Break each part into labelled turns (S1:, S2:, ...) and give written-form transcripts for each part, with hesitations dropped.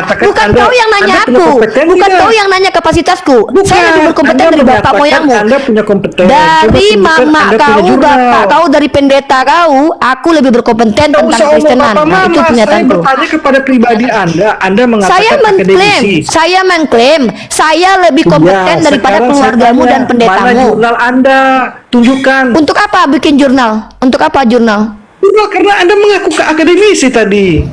S1: bukan kau yang nanya aku, bukan kau yang nanya kapasitasku. Saya lebih berkompeten dari bapak moyangmu,
S2: Anda punya kompetensi
S1: dari mama kau, bapak kau, dari pendeta kau. Aku lebih berkompeten tentang Kristenan. Nah, itu pernyataanku.
S2: Saya bertanya kepada pribadi Anda mengatakan
S1: saya mengklaim saya lebih kompeten daripada keluargamu dan pendetamu.
S2: Mana jurnal Anda? Tunjukkan.
S1: Untuk apa bikin jurnal? Untuk apa jurnal?
S2: Karena Anda mengaku ke akademisi tadi.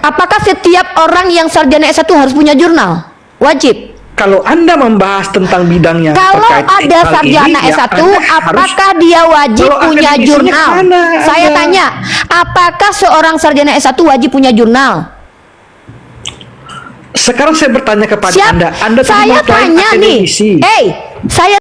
S1: Apakah setiap orang yang sarjana S1 harus punya jurnal? Wajib.
S2: Kalau Anda membahas tentang bidangnya,
S1: kalau ada sarjana S1, apakah dia wajib punya jurnal? Saya tanya, apakah seorang sarjana S1 wajib punya jurnal?
S2: Sekarang saya bertanya kepada Anda
S1: saya tanya nih, saya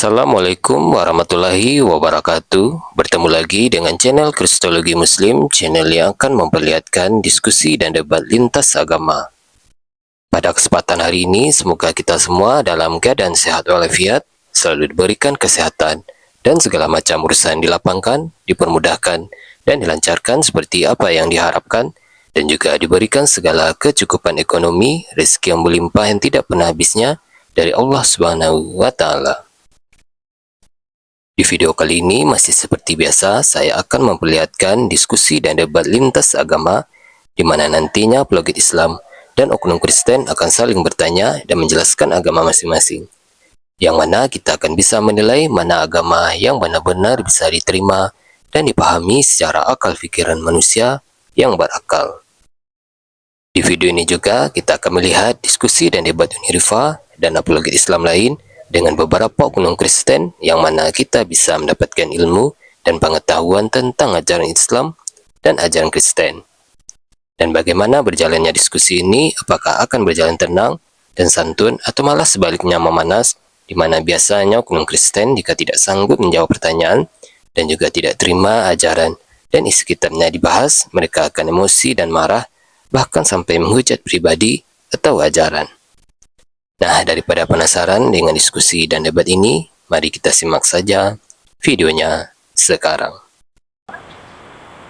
S3: Assalamualaikum warahmatullahi wabarakatuh. Bertemu lagi dengan channel Kristologi Muslim, channel yang akan memperlihatkan diskusi dan debat lintas agama. Pada kesempatan hari ini, semoga kita semua dalam keadaan sehat walafiat, selalu diberikan kesehatan, dan segala macam urusan dilapangkan, dipermudahkan, dan dilancarkan seperti apa yang diharapkan, dan juga diberikan segala kecukupan ekonomi, rezeki yang berlimpah yang tidak pernah habisnya dari Allah Subhanahu wa Ta'ala. Di video kali ini masih seperti biasa, saya akan memperlihatkan diskusi dan debat lintas agama, di mana nantinya apologet Islam dan oknum Kristen akan saling bertanya dan menjelaskan agama masing-masing. Yang mana kita akan bisa menilai mana agama yang benar-benar bisa diterima dan dipahami secara akal pikiran manusia yang berakal. Di video ini juga kita akan melihat diskusi dan debat Unirifa dan apologet Islam lain dengan beberapa oknum Kristen, yang mana kita bisa mendapatkan ilmu dan pengetahuan tentang ajaran Islam dan ajaran Kristen. Dan bagaimana berjalannya diskusi ini, apakah akan berjalan tenang dan santun atau malah sebaliknya memanas, di mana biasanya oknum Kristen jika tidak sanggup menjawab pertanyaan dan juga tidak terima ajaran dan isi kitabnya dibahas, mereka akan emosi dan marah, bahkan sampai menghujat pribadi atau ajaran. Nah, daripada penasaran dengan diskusi dan debat ini, mari kita simak saja videonya sekarang.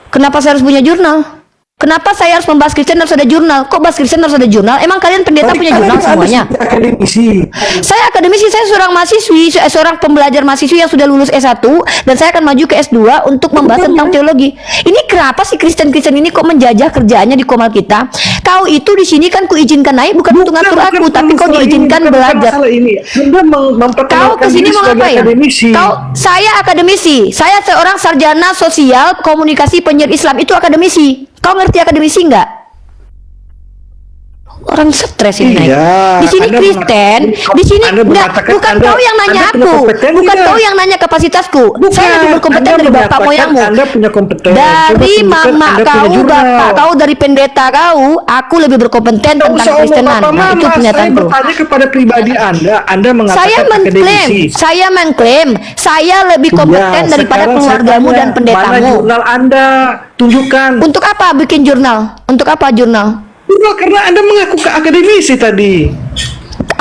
S1: Kenapa saya harus punya jurnal? Kenapa saya harus membahas Kristen harus ada jurnal? Kok bahas Kristen harus ada jurnal? Emang kalian pendeta punya jurnal semuanya?
S2: Akademisi.
S1: Saya akademisi, saya seorang mahasiswi, seorang pembelajar mahasiswi yang sudah lulus S1, dan saya akan maju ke S2 untuk membahas tentang teologi. Ini kenapa sih Kristen-Kristen ini kok menjajah kerjaannya di Komal kita? Kau itu di sini kan kuizinkan naik bukan untuk ngatur aku, tapi kau diizinkan belajar. Kau kesini mau ngapain? Saya akademisi, saya seorang sarjana sosial komunikasi penyiar Islam, itu akademisi. Kau ngerti akademisi nggak? Orang stres ini.
S2: Iya,
S1: di sini Kristen, di sini enggak, bukan kau yang nanya aku, bukan kau yang nanya kapasitasku. Saya lebih berkompeten dari bapak moyangmu, dari mama kau, bapak kau, dari pendeta kau. Aku lebih berkompeten tentang Kristenan. Nah, itu pernyataanku.
S2: Saya bertanya kepada pribadi Anda mengatakan
S1: saya mengklaim saya lebih kompeten daripada keluargamu dan pendetamu.
S2: Mana jurnal Anda? Tunjukkan.
S1: Untuk apa bikin jurnal? Untuk apa jurnal?
S2: Karena Anda mengaku ke akademisi tadi.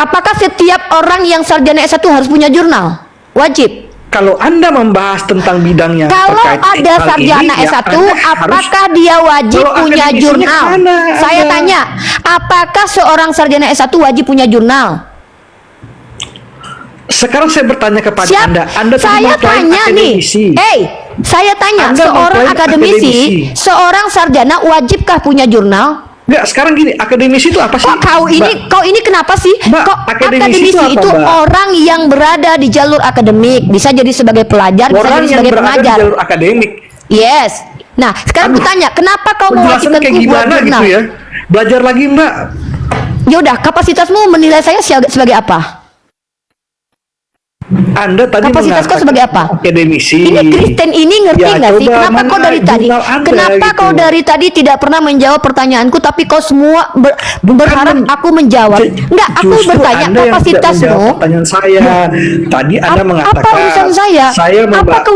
S1: Apakah setiap orang yang sarjana S1 harus punya jurnal? Wajib.
S2: Kalau Anda membahas tentang bidangnya,
S1: kalau ada sarjana S1, apakah dia wajib punya jurnal? Saya tanya, apakah seorang sarjana S1 wajib punya jurnal?
S2: Sekarang saya bertanya kepada Anda
S1: saya tanya nih, saya tanya, seorang akademisi, seorang sarjana wajibkah punya jurnal?
S2: Enggak, sekarang gini, akademisi itu apa sih?
S1: Kok kau ini kenapa sih?
S2: Mbak,
S1: Kok
S2: akademisi itu apa,
S1: itu
S2: Mbak?
S1: orang yang berada di jalur akademik, bisa jadi sebagai pelajar, bisa
S2: Orang
S1: jadi
S2: yang
S1: sebagai
S2: berada di
S1: pengajar.
S2: jalur akademik.
S1: Yes. Nah, sekarang
S2: Aduh,
S1: kutanya, kenapa kau
S2: penjelasan
S1: mewajibkan
S2: kayak
S1: buat
S2: gimana
S1: jurnal?
S2: gitu ya? Belajar lagi, Mbak.
S1: Yaudah, kapasitasmu menilai saya sebagai apa?
S2: Anda tadi
S1: Kapasitas kau
S2: mengatakan
S1: sebagai apa?
S2: akademisi.
S1: Ini Kristen ini ngerti
S2: Ya,
S1: nggak sih?
S2: coba
S1: Kenapa kau
S2: mana
S1: dari tadi?
S2: jurnal Anda
S1: Kenapa
S2: gitu?
S1: kau dari tadi tidak pernah menjawab pertanyaanku, tapi kau semua berharap aku menjawab? Enggak, aku
S2: Justru
S1: bertanya
S2: Anda yang tidak
S1: kapasitasmu.
S2: menjawab pertanyaan saya. Tadi Anda mengatakan
S1: Apa urusan saya?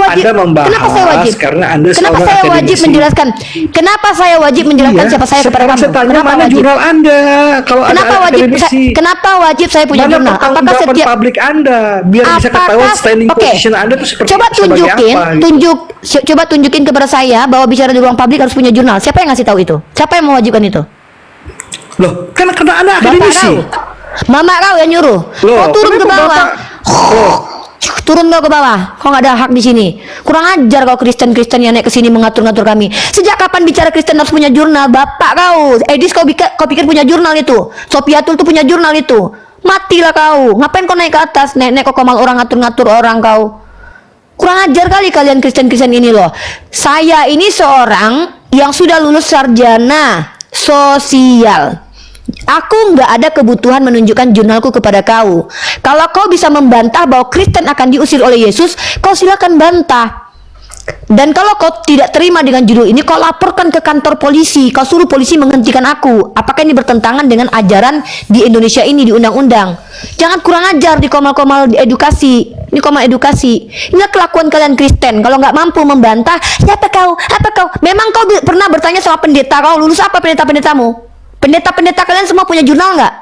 S2: Anda membahas
S1: Kenapa saya wajib?
S2: karena Anda
S1: Kenapa
S2: seorang
S1: saya wajib
S2: akademisi.
S1: menjelaskan? Kenapa saya wajib menjelaskan
S2: Iya,
S1: siapa saya kepada
S2: sekarang
S1: kamu?
S2: saya tanya
S1: Kenapa
S2: mana
S1: wajib?
S2: jurnal Anda kalau
S1: Kenapa
S2: ada
S1: wajib?
S2: akademisi?
S1: Kenapa wajib saya punya
S2: Mana
S1: jurnal? Apakah
S2: pertanggungjawaban
S1: setiap
S2: publik Anda biar bisa ketahuan standing
S1: Oke.
S2: position Anda itu seperti
S1: Coba
S2: sebagai
S1: tunjukin,
S2: apa, gitu.
S1: coba tunjukin kepada saya bahwa bicara di ruang publik harus punya jurnal. Siapa yang ngasih tahu itu? Siapa yang mewajibkan itu?
S2: Loh, kan karena Anda
S1: Bapak
S2: akademisi.
S1: kau. Mama kau yang nyuruh.
S2: Loh,
S1: Kau turun ke
S2: kenapa
S1: bawah.
S2: Bapak- Oh,
S1: Turun kau ke bawah. Kau nggak ada hak di sini. Kurang ajar kau Kristen-Kristen yang naik ke sini mengatur-ngatur kami. Sejak kapan bicara Kristen harus punya jurnal? Bapak kau. Edis kau pikir punya jurnal itu? Sopiatul tuh punya jurnal itu. Matilah kau. Ngapain kau naik ke atas? Naik kau komal orang ngatur-ngatur orang kau. Kurang ajar kali kalian Kristen-Kristen ini loh. Saya ini seorang yang sudah lulus sarjana sosial. Aku nggak ada kebutuhan menunjukkan jurnalku kepada kau. Kalau kau bisa membantah bahwa Kristen akan diusir oleh Yesus, kau silakan bantah. Dan kalau kau tidak terima dengan judul ini, kau laporkan ke kantor polisi. Kau suruh polisi menghentikan aku. Apakah ini bertentangan dengan ajaran di Indonesia ini, di undang-undang? Jangan kurang ajar di komal-komal edukasi. Ini komal edukasi. Inilah kelakuan kalian Kristen. Kalau nggak mampu membantah, siapa kau? Apa kau? Memang kau pernah bertanya sama pendeta kau, lulus apa pendeta-pendetamu? Pendeta-pendeta kalian semua punya jurnal nggak?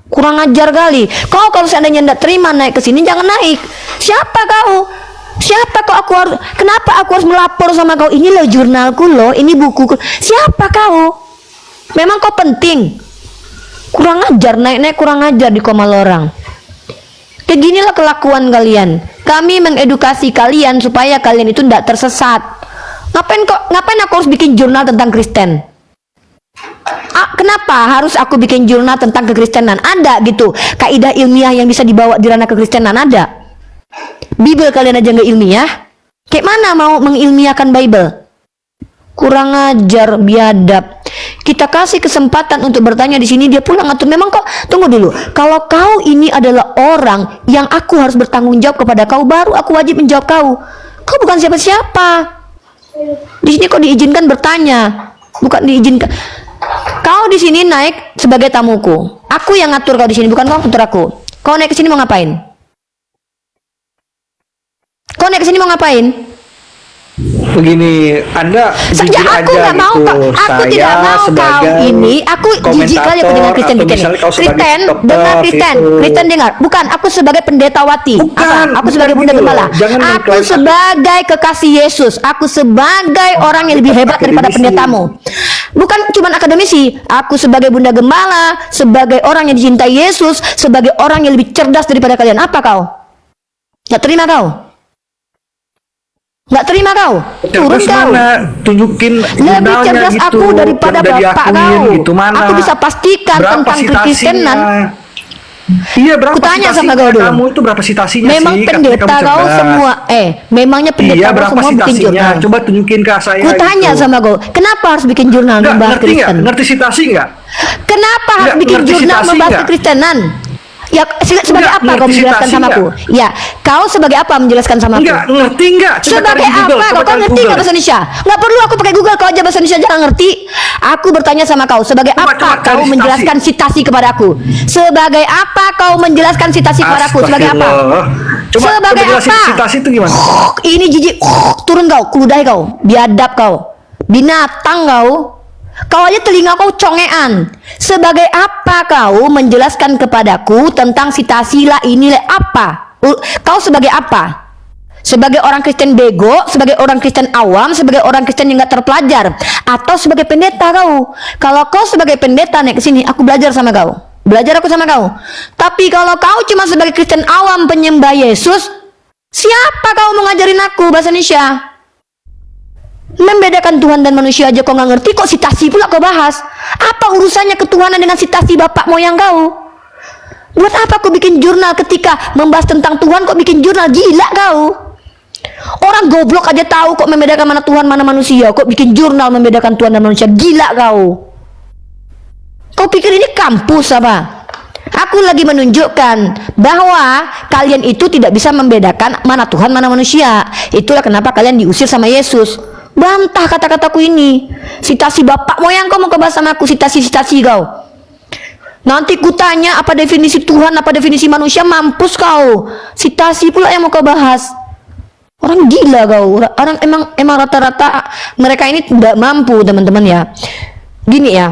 S1: Kurang ajar kali. Kau kalau seandainya tidak terima naik ke sini, jangan naik. Siapa kau? Siapa kau? Kenapa aku harus melapor sama kau? Ini loh jurnalku loh, ini bukuku. Siapa kau? Memang kau penting. Kurang ajar, naik-naik kurang ajar di komal orang. Kayak ginilah kelakuan kalian. Kami mengedukasi kalian supaya kalian itu tidak tersesat. Ngapain aku harus bikin jurnal tentang Kristen? Kenapa harus aku bikin jurnal tentang kekristenan? Ada gitu kaidah ilmiah yang bisa dibawa di ranah kekristenan, ada. Bible kalian aja nggak ilmiah, kayak mana mau mengilmiahkan Bible? Kurang ajar, biadab. Kita kasih kesempatan untuk bertanya di sini, dia pulang atau memang kok? Tunggu dulu. Kalau kau ini adalah orang yang aku harus bertanggung jawab kepada kau, baru aku wajib menjawab kau. Kau bukan siapa-siapa. Di sini kau diizinkan bertanya, bukan diizinkan. Kau di sini naik sebagai tamuku. Aku yang ngatur kau di sini, bukan kau ngatur aku. Kau naik ke sini mau ngapain? Kau naik ke sini mau ngapain?
S2: begini, Anda
S1: Sejak
S2: jujur
S1: aku
S2: aja
S1: nggak mau
S2: gitu.
S1: aku
S2: Saya
S1: tidak mau kau
S2: sebagai
S1: ini. Aku jijik kali aku dengar Kristen
S2: atau
S1: Kristen.
S2: misalnya kau sebagai
S1: Kristen
S2: dokter
S1: dengar Kristen,
S2: gitu.
S1: Kristen dengar. Bukan, aku sebagai pendetawati.
S2: Bukan,
S1: Aku
S2: bukan
S1: sebagai bunda
S2: gitu loh.
S1: gembala.
S2: Jangan
S1: Aku
S2: mengklaim
S1: sebagai kekasih Yesus. Aku sebagai orang yang lebih hebat daripada
S2: akademisi.
S1: pendetamu. Bukan cuma akademisi. Aku sebagai bunda gembala, sebagai orang yang dicintai Yesus, sebagai orang yang lebih cerdas daripada kalian. Apa kau? Nggak terima kau? Nggak terima kau? Turun
S2: Terus
S1: kau.
S2: mana? Tunjukin
S1: Lebih
S2: jurnalnya
S1: cerdas
S2: gitu,
S1: aku daripada
S2: yang udah
S1: bapak
S2: diakuin
S1: kau.
S2: gitu, mana?
S1: Aku bisa pastikan
S2: Berapa
S1: tentang
S2: citasinya?
S1: kekristenan.
S2: Iya, berapa
S1: Kutanya sama
S2: citasinya?
S1: kau dulu.
S2: Kamu itu berapa citasinya
S1: Memang
S2: sih? Katanya
S1: pendeta
S2: kamu
S1: kau
S2: cerdas.
S1: semua, memangnya pendeta
S2: Iya,
S1: kau
S2: berapa
S1: semua bikin
S2: citasinya?
S1: jurnal.
S2: Coba tunjukin ke saya.
S1: Kutanya
S2: gitu.
S1: sama kau, kenapa harus bikin jurnal
S2: Nggak,
S1: membahas
S2: ngerti nggak?
S1: Kristen?
S2: Ngerti citasi nggak?
S1: Kenapa harus
S2: Nggak,
S1: bikin
S2: ngerti
S1: jurnal
S2: citasi
S1: membahas
S2: nggak?
S1: kekristenan? Ya, sebagai
S2: Nggak,
S1: apa kau
S2: ngerti
S1: menjelaskan
S2: citasi
S1: sama aku? Ya, kau sebagai apa menjelaskan sama aku?
S2: Enggak, ngerti nggak? Coba
S1: Sebagai
S2: cari di Google,
S1: apa?
S2: coba
S1: Kau
S2: cari
S1: ngerti
S2: Google.
S1: nggak bahasa Indonesia? Nggak perlu aku pakai Google, kau aja bahasa Indonesia jangan ngerti. Aku bertanya sama kau, sebagai
S2: Coba
S1: apa
S2: cari
S1: kau
S2: citasi.
S1: menjelaskan citasi kepada aku? Sebagai apa kau menjelaskan citasi kepada aku? Sebagai apa?
S2: Astagfirullah. Coba
S1: Sebagai
S2: jelasin
S1: apa?
S2: citasi itu gimana?
S1: Ini jijik, turun kau, keludahi kau, biadab kau, binatang kau. Kau aja telinga kau congean. Sebagai apa kau menjelaskan kepadaku tentang citasi lah ini lah apa? Kau sebagai apa? Sebagai orang Kristen bego, sebagai orang Kristen awam, sebagai orang Kristen yang nggak terpelajar, atau sebagai pendeta kau? Kalau kau sebagai pendeta naik ke sini, aku belajar sama kau. Belajar aku sama kau. Tapi kalau kau cuma sebagai Kristen awam penyembah Yesus, siapa kau mengajarin aku bahasa Indonesia? Membedakan Tuhan dan manusia aja kau nggak ngerti, kok sitasi pula kau bahas? Apa urusannya ketuhanan dengan sitasi bapak moyang kau? Buat apa kau bikin jurnal ketika membahas tentang Tuhan kok bikin jurnal? Gila kau. Orang goblok aja tahu kok membedakan mana Tuhan mana manusia, kok bikin jurnal membedakan Tuhan dan manusia. Gila kau. Kau pikir ini kampus apa? Aku lagi menunjukkan bahwa kalian itu tidak bisa membedakan mana Tuhan mana manusia. Itulah kenapa kalian diusir sama Yesus. Bantah kata-kataku ini. Sitasi bapak moyang kau mau kebahas sama aku, sitasi kau. Nanti kutanya apa definisi Tuhan, apa definisi manusia, mampus kau. Sitasi pula yang mau kau bahas. Orang gila kau. Orang emang rata-rata mereka ini tidak mampu, teman-teman ya. Gini ya.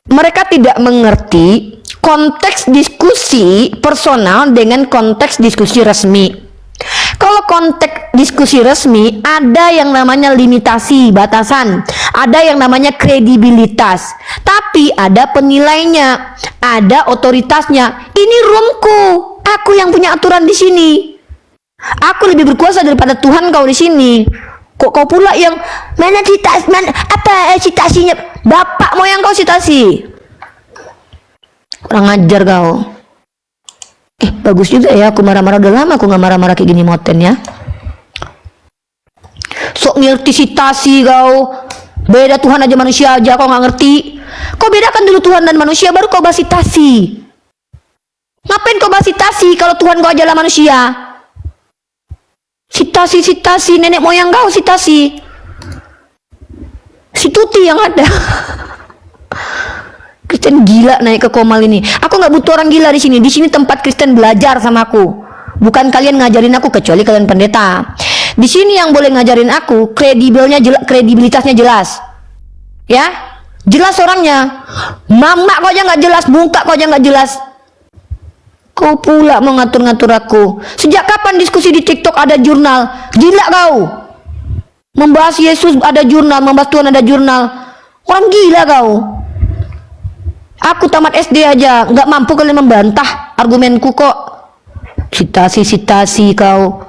S1: Mereka tidak mengerti konteks diskusi personal dengan konteks diskusi resmi. Kalau konteks diskusi resmi ada yang namanya limitasi, batasan, ada yang namanya kredibilitas, tapi ada penilainya, ada otoritasnya. Ini roomku, aku yang punya aturan di sini. Aku lebih berkuasa daripada Tuhan kau di sini. Kok kau pula yang mana citasinya? Bapak moyang kau citasi. Kurang ajar kau. Bagus juga ya, aku marah-marah udah lama aku nggak marah-marah kayak gini moten ya. Sok ngerti sitasi kau. Beda Tuhan aja manusia aja kau nggak ngerti. Kau bedakan dulu Tuhan dan manusia baru kau bahas sitasi. Ngapain kau bahas sitasi kalau Tuhan kau ajalah manusia? Sitasi nenek moyang kau sitasi. Si Tuti yang ada. Kristen gila naik ke Komal ini. Aku nggak butuh orang gila di sini. Di sini tempat Kristen belajar sama aku. Bukan kalian ngajarin aku kecuali kalian pendeta. Di sini yang boleh ngajarin aku kredibilitasnya jelas. Ya, jelas orangnya. Mama kok aja nggak jelas, muka kok aja nggak jelas. Kau pula mau ngatur-ngatur aku. Sejak kapan diskusi di TikTok ada jurnal? Gila kau. Membahas Yesus ada jurnal, membahas Tuhan ada jurnal. Orang gila kau. Aku tamat SD aja nggak mampu kalian membantah argumenku kok. Sitasi kau.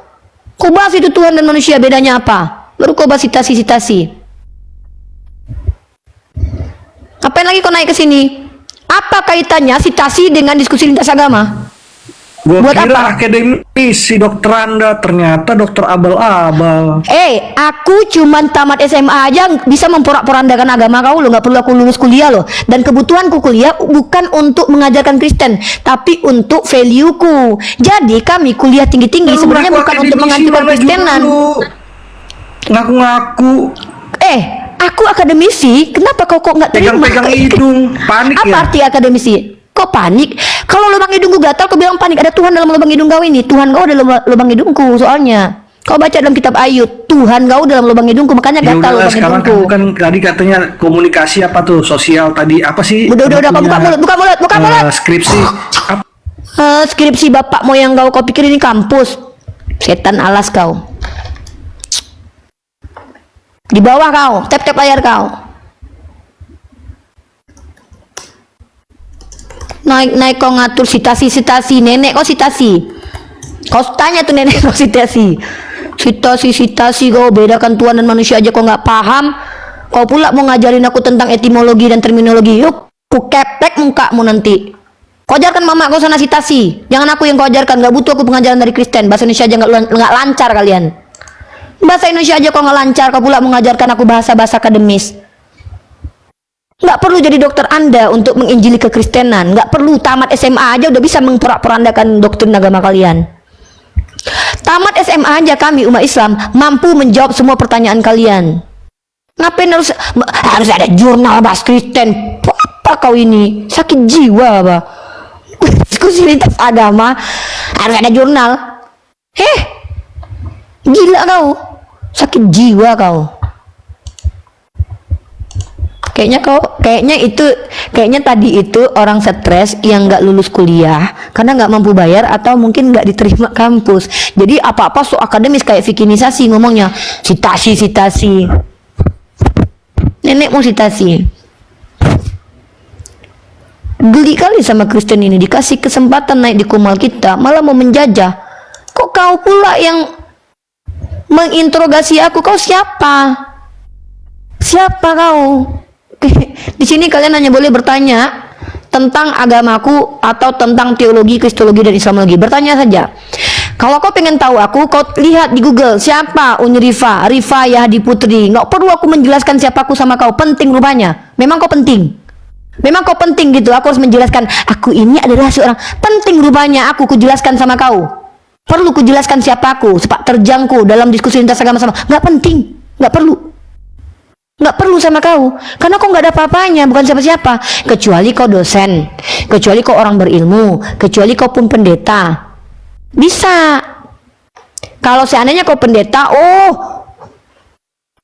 S1: Kau bahas itu Tuhan dan manusia bedanya apa? Baru kau bahas sitasi. Apain lagi kau naik ke sini? Apa kaitannya sitasi dengan diskusi lintas agama?
S2: Gua
S1: Buat
S2: kira
S1: apa?
S2: akademisi dokter Anda, ternyata dokter abal-abal.
S1: Aku cuman tamat SMA aja bisa memporak-porandakan agama kau loh, nggak perlu aku lulus kuliah loh. Dan kebutuhanku kuliah bukan untuk mengajarkan Kristen, tapi untuk value-ku. Jadi kami kuliah tinggi-tinggi sebenarnya bukan untuk menghancurkan Kristenan.
S2: Ngaku-ngaku.
S1: Aku akademisi, kenapa kau kok nggak terima?
S2: Pegang-pegang hidung, panik
S1: Apa
S2: ya?
S1: arti akademisi? Kok panik? Kalau lubang hidungku gatal, kau bilang panik. Ada Tuhan dalam lubang hidung kau ini. Tuhan kau dalam lubang hidungku soalnya. Kau baca dalam kitab Ayub, Tuhan kau dalam lubang hidungku, makanya
S2: Ya
S1: gatal
S2: udah,
S1: lubang
S2: sekarang
S1: hidungku.
S2: kan tadi katanya komunikasi apa tuh, sosial tadi apa sih?
S1: Udah, kau buka mulut.
S2: Skripsi.
S1: Skripsi bapak moyang kau pikir ini kampus? Setan alas kau. Di bawah kau, tap layar kau. Naik kau ngatur sitasi nenek kau sitasi. Kau tanya tuh nenek kau sitasi kau bedakan Tuhan dan manusia aja kau nggak paham. Kau pula mau ngajarin aku tentang etimologi dan terminologi. Yuk, ku keplek mukamu nanti. Kau ajarkan mama kau sana sitasi. Jangan aku yang kau ajarkan. Nggak butuh aku pengajaran dari Kristen. Bahasa Indonesia aja nggak lancar kalian. Bahasa Indonesia aja kau nggak lancar. Kau pula mengajarkan aku bahasa akademis. Nggak perlu jadi dokter Anda untuk menginjili kekristenan. Nggak perlu tamat SMA aja udah bisa memporak-porandakan doktrin agama kalian. Tamat SMA aja kami umat Islam mampu menjawab semua pertanyaan kalian. Ngapain harus ada jurnal bahas Kristen? Apa kau ini? Sakit jiwa apa? Diskusi lintas agama harus ada jurnal. Gila kau. Sakit jiwa kau. Kayaknya tadi itu orang stres yang nggak lulus kuliah karena nggak mampu bayar atau mungkin nggak diterima kampus. Jadi apa-apa so akademis kayak vikinisasi ngomongnya sitasi. Nenek mau sitasi. Geli kali sama Kristen ini, dikasih kesempatan naik di Komal kita malah mau menjajah. Kok kau pula yang menginterogasi aku? Kau siapa? Siapa kau? Di sini kalian hanya boleh bertanya tentang agamaku atau tentang teologi, kristologi, dan islamologi. Bertanya saja. Kalau kau pengen tahu aku, kau lihat di Google siapa Uni Rifa Yahdi Putri. Nggak perlu aku menjelaskan siapa aku sama kau. Penting rupanya. Memang kau penting. Memang kau penting gitu. Aku harus menjelaskan. Aku ini adalah seorang penting rupanya. Aku kujelaskan sama kau. Perlu kujelaskan siapa aku, sepak terjangku dalam diskusi lintas agama sama. Nggak penting. Nggak perlu. Nggak perlu sama kau, karena kau nggak ada apa-apanya, bukan siapa-siapa, kecuali kau dosen, kecuali kau orang berilmu, kecuali kau pun pendeta. Bisa. Kalau seandainya kau pendeta, oh,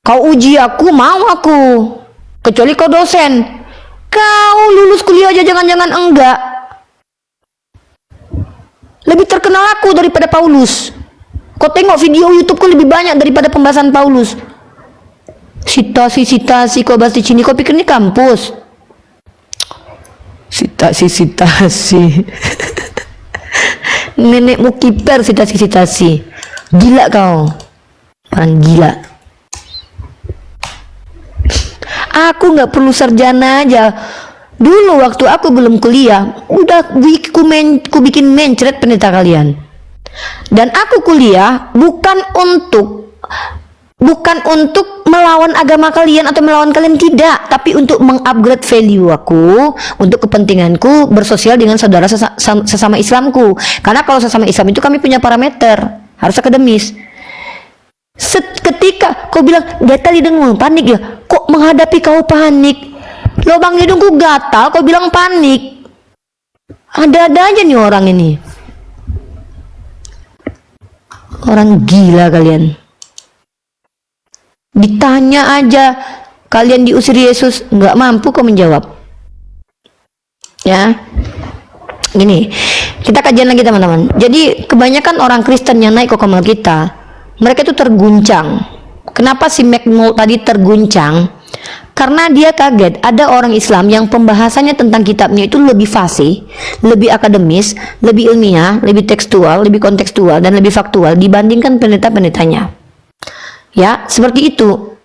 S1: kau uji aku, mau aku. Kecuali kau dosen. Kau lulus kuliah aja jangan-jangan enggak. Lebih terkenal aku daripada Paulus. Kau tengok video YouTubeku lebih banyak daripada pembahasan Paulus. Sitasi kau bahas di sini, kau pikir ini kampus? Sitasi nenekmu kiper sitasi gila kau, orang gila. Aku nggak perlu sarjana aja. Dulu waktu aku belum kuliah udah ku bikin mencret pendeta kalian. Dan aku kuliah bukan untuk melawan agama kalian atau melawan kalian, tidak, tapi untuk mengupgrade value aku, untuk kepentinganku bersosial dengan saudara sesama Islamku. Karena kalau sesama Islam itu kami punya parameter, harus akademis. Ketika kau bilang gatal hidungmu, panik ya, kok menghadapi kau panik? Lubang hidungku gatal, kau bilang panik. Ada-ada aja nih orang ini. Orang gila kalian. Ditanya aja, kalian diusir Yesus, nggak mampu kok menjawab. Ya, gini, kita kajian lagi teman-teman. Jadi kebanyakan orang Kristen yang naik ke komal kita, mereka itu terguncang. Kenapa si McMull tadi terguncang? Karena dia kaget ada orang Islam yang pembahasannya tentang kitabnya itu lebih fasih, lebih akademis, lebih ilmiah, lebih tekstual, lebih kontekstual, dan lebih faktual dibandingkan pendeta-pendetanya. Ya, seperti itu.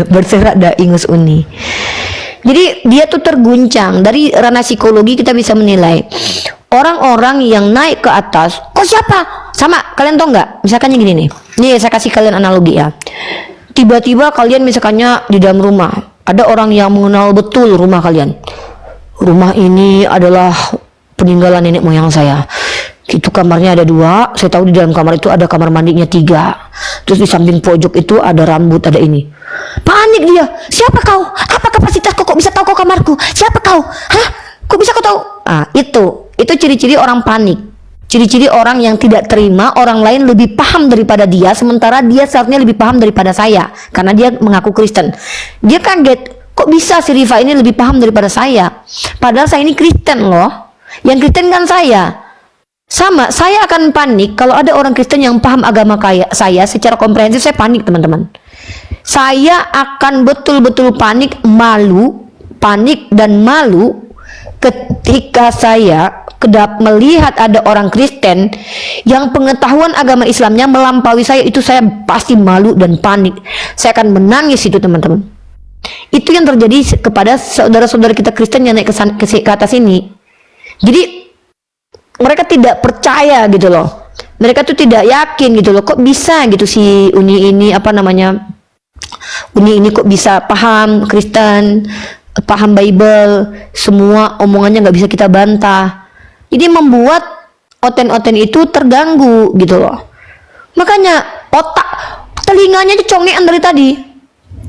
S1: Berserak dah Ingus Uni. Jadi dia tuh terguncang. Dari ranah psikologi kita bisa menilai orang-orang yang naik ke atas. Kok siapa? Sama, kalian tau nggak? Misalkan gini nih. Nih saya kasih kalian analogi ya. Tiba-tiba kalian misalkannya di dalam rumah, ada orang yang mengenal betul rumah kalian. Rumah ini adalah peninggalan nenek moyang saya. Itu kamarnya ada 2, saya tahu di dalam kamar itu ada kamar mandinya 3, terus di samping pojok itu ada rambut, ada ini. Panik dia. Siapa kau? Apa kapasitas kau kok bisa tahu kau kamarku? Siapa kau? Hah? Kok bisa kau tahu? Ah, itu ciri-ciri orang panik, ciri-ciri orang yang tidak terima orang lain lebih paham daripada dia, sementara dia seharusnya lebih paham daripada saya karena dia mengaku Kristen. Dia kaget, kok bisa si Rifa ini lebih paham daripada saya, padahal saya ini Kristen loh, yang Kristen kan saya. Sama, saya akan panik kalau ada orang Kristen yang paham agama saya secara komprehensif. Saya panik teman-teman. Saya akan betul-betul panik dan malu ketika saya melihat ada orang Kristen yang pengetahuan agama Islamnya melampaui saya. Itu saya pasti malu dan panik. Saya akan menangis itu teman-teman. Itu yang terjadi kepada saudara-saudara kita Kristen yang naik ke atas ini. Jadi mereka tidak percaya gitu loh, mereka tuh tidak yakin gitu loh, kok bisa gitu si Uni ini kok bisa paham Kristen, paham Bible, semua omongannya nggak bisa kita bantah. Jadi membuat oten-oten itu terganggu gitu loh. Makanya telinganya aja congean dari tadi.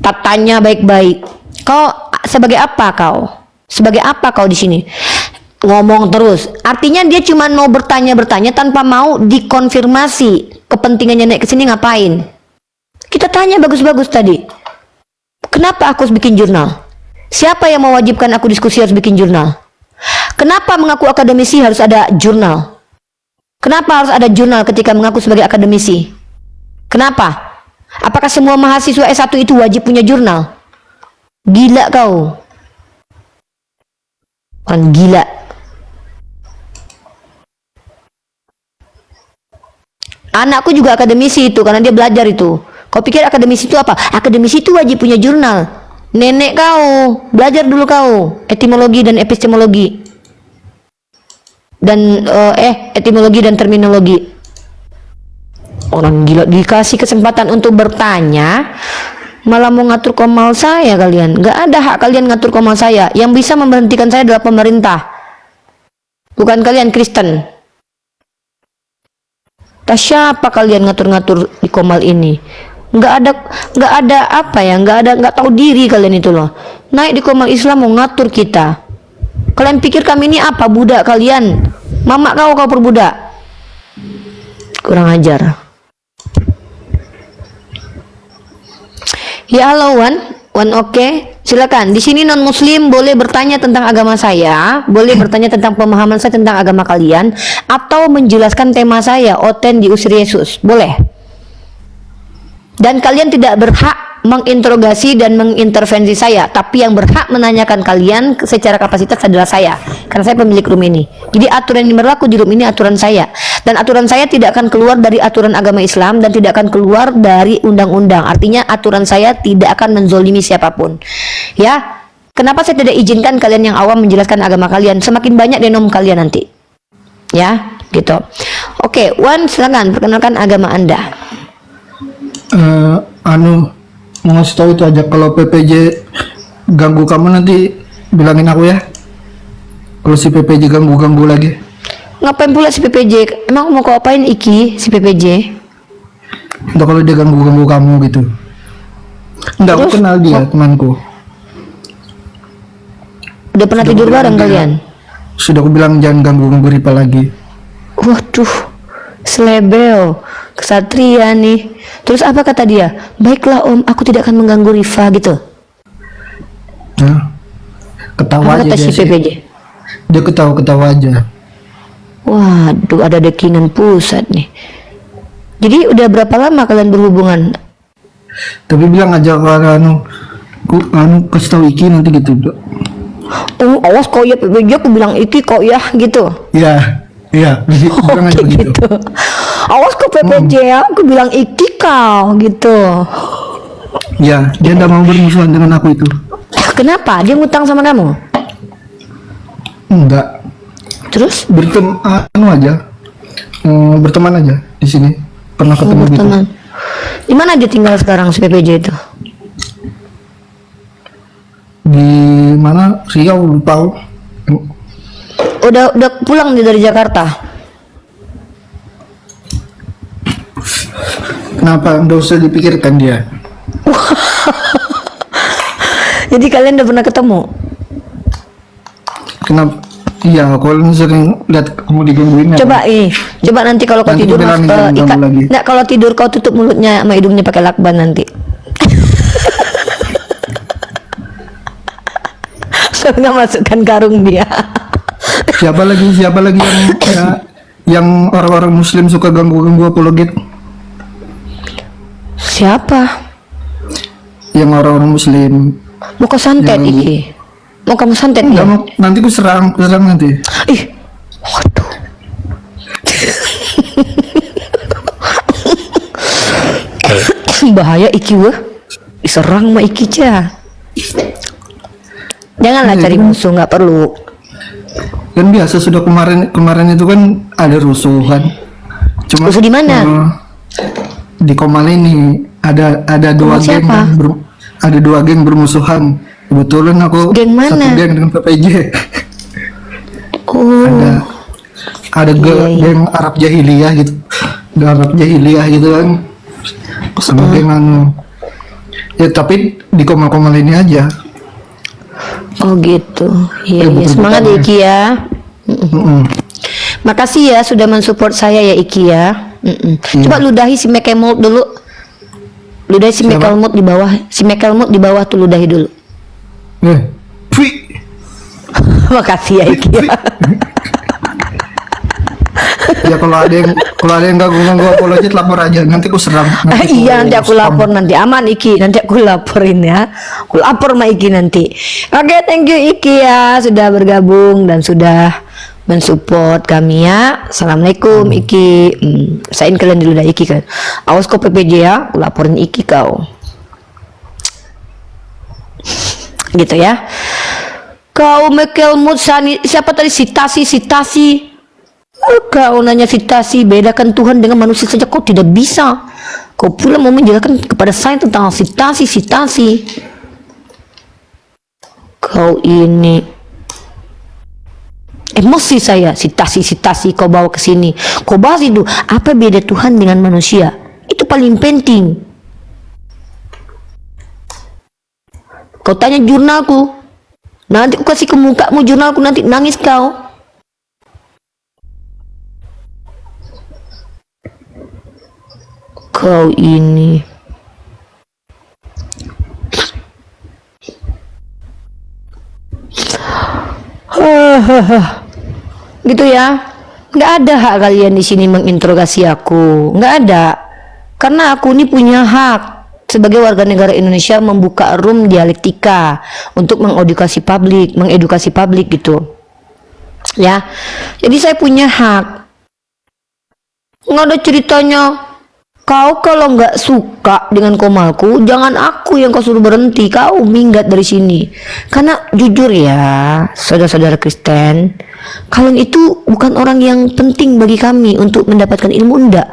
S1: Tatanya baik-baik. Kau sebagai apa kau? Sebagai apa kau di sini? Ngomong terus, artinya dia cuma mau bertanya tanpa mau dikonfirmasi kepentingannya naik ke sini ngapain. Kita tanya bagus-bagus tadi, kenapa aku harus bikin jurnal? Siapa yang mewajibkan aku diskusi harus bikin jurnal? Kenapa mengaku akademisi harus ada jurnal? Kenapa harus ada jurnal ketika mengaku sebagai akademisi? Kenapa? Apakah semua mahasiswa S1 itu wajib punya jurnal? Gila kau, orang gila. Anakku juga akademisi itu karena dia belajar itu. Kau pikir akademisi itu apa? Akademisi itu wajib punya jurnal. Nenek kau, belajar dulu kau etimologi dan epistemologi. Dan etimologi dan terminologi. Orang gila dikasih kesempatan untuk bertanya, malah mau ngatur komal saya kalian. Gak ada hak kalian ngatur komal saya. Yang bisa memberhentikan saya adalah pemerintah, bukan kalian Kristen. Tak siapa kalian ngatur-ngatur di komal ini? Nggak ada apa ya? Nggak tahu diri kalian itu loh. Naik di komal Islam mau ngatur kita. Kalian pikir kami ini apa? Budak kalian? Mamak kau perbudak. Kurang ajar. Ya halo Wan oke. Silakan. Di sini non muslim boleh bertanya tentang agama saya, boleh bertanya tentang pemahaman saya tentang agama kalian, atau menjelaskan tema saya, Oten di Usir Yesus. Boleh. Dan kalian tidak berhak menginterogasi dan mengintervensi saya, tapi yang berhak menanyakan kalian secara kapasitas adalah saya, karena saya pemilik room ini. Jadi aturan yang berlaku di room ini aturan saya, dan aturan saya tidak akan keluar dari aturan agama Islam dan tidak akan keluar dari undang-undang. Artinya aturan saya tidak akan menzolimi siapapun. Ya, kenapa saya tidak izinkan kalian yang awam menjelaskan agama kalian? Semakin banyak denom kalian nanti. Ya, gitu. Oke, Wan, silakan perkenalkan agama Anda.
S2: Mau ngasih tahu itu aja, kalau PPJ ganggu kamu nanti bilangin aku ya. Kalau si PPJ ganggu lagi.
S1: Ngapain pula si PPJ? Emang mau kau apain Iki si PPJ?
S2: Udah, kalau dia ganggu kamu gitu. Enggak, aku kenal dia, temanku.
S1: Udah pernah tidur bareng kalian?
S2: Sudah aku bilang jangan ganggu Ripa lagi.
S1: Waduh, selebel, kesatria nih. Terus apa kata dia? Baiklah om, aku tidak akan mengganggu Rifa gitu.
S2: Nah, ketawa
S1: apa
S2: aja
S1: kata si
S2: dia sih.
S1: PPJ?
S2: Dia ketawa aja.
S1: Waduh, ada dekinan pusat nih. Jadi udah berapa lama kalian berhubungan?
S2: Tapi bilang aja kalau kasih tahu Iki nanti gitu.
S1: Oh, awas kok ya PPJ, aku bilang Iki kok ya gitu.
S2: Iya, bilang aja
S1: Oke
S2: begitu.
S1: gitu. Awas kok PPJ ya, aku bilang Iki kau gitu.
S2: Ya, dia tidak mau bermusuhan dengan aku itu.
S1: Kenapa? Dia ngutang sama kamu?
S2: Enggak.
S1: Terus?
S2: Berteman aja di sini. Pernah ketemu gitu.
S1: Berteman. Di mana dia tinggal sekarang si PPJ itu?
S2: Di mana? Riau, lupa.
S1: Udah pulang dia dari Jakarta.
S2: Kenapa? Nggak usah dipikirkan dia.
S1: Jadi kalian udah pernah ketemu?
S2: Kenapa? Iya, kalau sering lihat kamu digangguin.
S1: Coba nanti kalau kau
S2: Nanti
S1: tidur
S2: bilangin jangan ganggu lagi.
S1: nggak, kalau tidur kau tutup mulutnya sama hidungnya pakai lakban nanti. Soalnya nggak masukkan karung dia.
S2: Siapa lagi yang orang-orang Muslim suka ganggu apologet?
S1: Siapa?
S2: Yang orang-orang Muslim.
S1: Mau kau santet
S2: Yang-
S1: Iki? Mau kamu santet
S2: Enggak
S1: dia?
S2: mau, nanti ku serang nanti.
S1: Ih, waduh. Bahaya Iki wah. Diserang sama Iki Ca. Janganlah cari musuh, nggak perlu.
S2: Kan biasa sudah kemarin itu kan ada rusuhan. Cuma
S1: Rusuh di mana?
S2: Di Komal ini ada dua
S1: Komal
S2: geng
S1: siapa?
S2: ada dua geng bermusuhan. Kebetulan aku
S1: Geng mana?
S2: satu geng dengan PPJ.
S1: Oh,
S2: Ada
S1: Iya.
S2: geng Arab Jahiliyah gitu. Geng Arab Jahiliyah gitu kan. Sama geng ya, tapi di Komal-Komal ini aja.
S1: oh gitu. Iya,
S2: betul-betul
S1: semangat ya
S2: ya.
S1: Iki ya.
S2: Mm-mm.
S1: Makasih ya sudah mensupport saya ya Iki ya. Coba ludahi si Mekemult dulu. Ludahi si
S2: Siapa?
S1: Mekemult di bawah. Si Mekemult di bawah tuh ludahi dulu.
S2: Fui.
S1: Makasih ya Iki ya.
S2: Ya kalau ada yang ganggu apologet lapor aja, nanti aku serang.
S1: Iya nanti aku
S2: spam.
S1: lapor nanti, aman Iki, nanti aku laporin ya. Aku lapor sama Iki nanti. Oke, thank you Iki ya sudah bergabung dan sudah mensupport kami ya. Assalamualaikum Iki. Sain kalian dulu dah Iki kan. Awas kau PPJ ya, aku laporin Iki kau. Gitu ya. Kau Michael Mutsani, siapa tadi sitasi. Kau nanya sitasi, bedakan Tuhan dengan manusia saja kau tidak bisa. Kau pula mau menjelaskan kepada saya tentang sitasi. Kau ini emosi saya, sitasi kau bawa ke sini. Kau bahas itu, apa beda Tuhan dengan manusia? Itu paling penting. Kau tanya jurnalku, nanti aku kasih ke mukamu jurnalku, nanti nangis kau. Kau ini gitu ya. Nggak ada hak kalian di sini menginterogasi aku, nggak ada, karena aku ini punya hak sebagai warga negara Indonesia membuka room dialektika untuk mengedukasi publik gitu ya. Jadi saya punya hak. Nggak ada ceritanya kau kalau nggak suka dengan komalku, jangan aku yang kau suruh berhenti, kau minggat dari sini. Karena jujur ya, saudara-saudara Kristen, kalian itu bukan orang yang penting bagi kami untuk mendapatkan ilmu, enggak.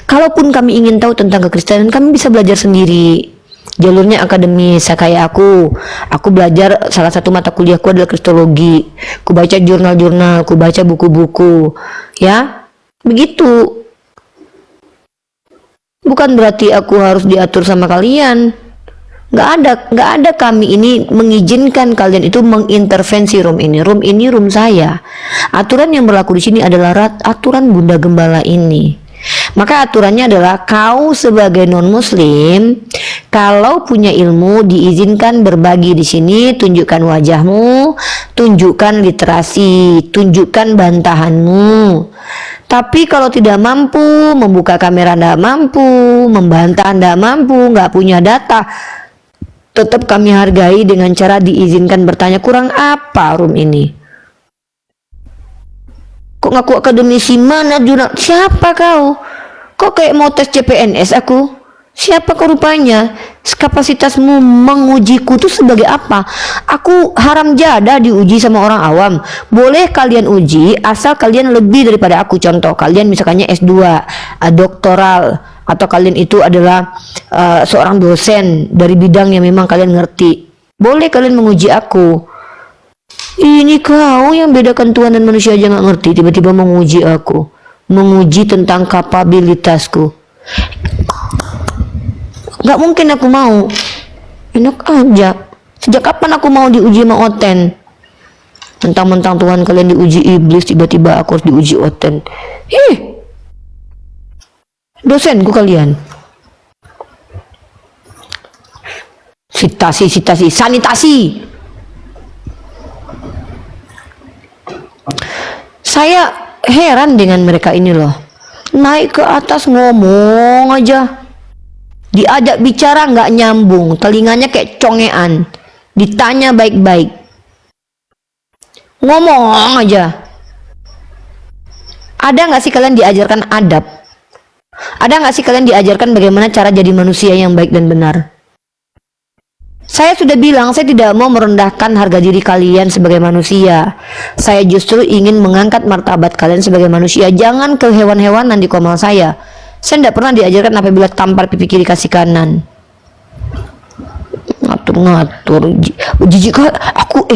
S1: Kalaupun kami ingin tahu tentang kekristenan, kami bisa belajar sendiri. Jalurnya akademis, kayak aku belajar, salah satu mata kuliahku adalah kristologi. Ku baca jurnal-jurnal, ku baca buku-buku, ya, begitu. Bukan berarti aku harus diatur sama kalian. Nggak ada kami ini mengizinkan kalian itu mengintervensi room ini. Room ini room saya. Aturan yang berlaku di sini adalah aturan Bunda Gembala ini. Maka aturannya adalah kau sebagai non muslim, kalau punya ilmu diizinkan berbagi di sini, tunjukkan wajahmu, tunjukkan literasi, tunjukkan bantahanmu. Tapi kalau tidak mampu, membuka kamera tidak mampu, membantah tidak mampu, nggak punya data, tetap kami hargai dengan cara diizinkan bertanya. Kurang apa room ini? Kok ngaku akademisi? Mana jurnal? Siapa kau? Kok kayak mau tes CPNS aku? Siapa kau rupanya? Kapasitasmu mengujiku tuh sebagai apa? Aku haram jadah diuji sama orang awam. Boleh kalian uji asal kalian lebih daripada aku. Contoh, kalian misalkannya S2, doktoral, atau kalian itu adalah seorang dosen dari bidang yang memang kalian ngerti. Boleh kalian menguji aku. Ini kau yang bedakan Tuhan dan manusia aja nggak ngerti, tiba-tiba menguji aku, menguji tentang kapabilitasku. Gak mungkin aku mau. Enak aja. Sejak kapan aku mau diuji sama Oten? Mentang-mentang Tuhan kalian diuji iblis, tiba-tiba aku harus diuji Oten. Dosenku kalian. Sitasi, sanitasi. Saya heran dengan mereka ini loh. Naik ke atas ngomong aja. Diajak bicara nggak nyambung, telinganya kayak congean. Ditanya baik-baik, ngomong aja. Ada nggak sih kalian diajarkan adab? Ada nggak sih kalian diajarkan bagaimana cara jadi manusia yang baik dan benar? Saya sudah bilang, saya tidak mau merendahkan harga diri kalian sebagai manusia. Saya justru ingin mengangkat martabat kalian sebagai manusia. Jangan ke hewan-hewanan di komal saya. Saya tidak pernah diajarkan apabila tampar pipi kiri kasih kanan. Ngatur jijik aku.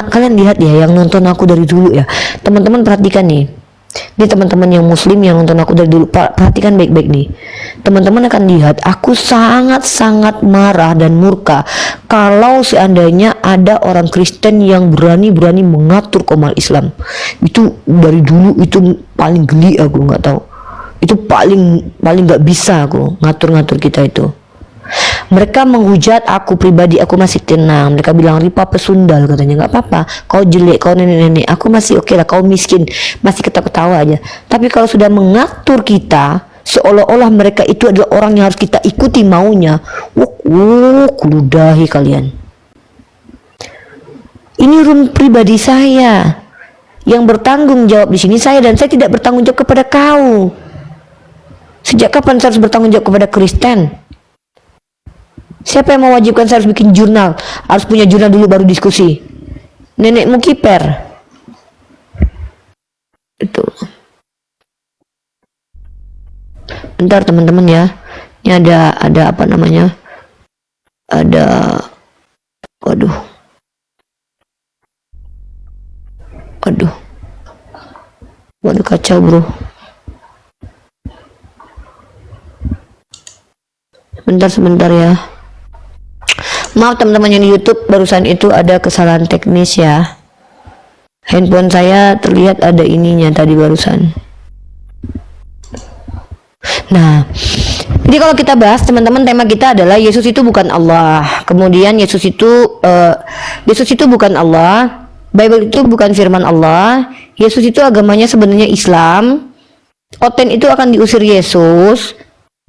S1: Kalian lihat ya, yang nonton aku dari dulu ya, teman-teman perhatikan nih. Ini teman-teman yang muslim yang nonton aku dari dulu, perhatikan baik-baik nih. Teman-teman akan lihat aku sangat-sangat marah dan murka kalau seandainya ada orang Kristen yang berani-berani mengatur komal Islam. Itu dari dulu itu paling geli aku, nggak tahu. Itu paling nggak bisa aku ngatur-ngatur kita itu. Mereka menghujat aku pribadi, aku masih tenang. Mereka bilang Ripa pesundal, katanya. Nggak apa-apa, kau jelek, kau nenek-nenek, aku masih oke lah. Kau miskin, masih ketawa-ketawa aja. Tapi kalau sudah mengatur kita seolah-olah mereka itu adalah orang yang harus kita ikuti maunya, kuludahi kalian. Ini room pribadi saya. Yang bertanggung jawab di sini saya, dan saya tidak bertanggung jawab kepada kau. Sejak kapan saya harus bertanggung jawab kepada Kristen? Siapa yang mewajibkan saya harus bikin jurnal? Harus punya jurnal dulu baru diskusi. Nenekmu kiper. Itu. Bentar teman-teman ya. Ini ada apa namanya? Ada, waduh, kacau bro. Sebentar ya. Maaf teman-teman yang di YouTube, barusan itu ada kesalahan teknis ya. Handphone saya terlihat ada ininya tadi barusan. Nah, jadi kalau kita bahas teman-teman, tema kita adalah Yesus itu bukan Allah. Kemudian Yesus itu bukan Allah. Bible itu bukan firman Allah. Yesus itu agamanya sebenarnya Islam. Oten itu akan diusir Yesus.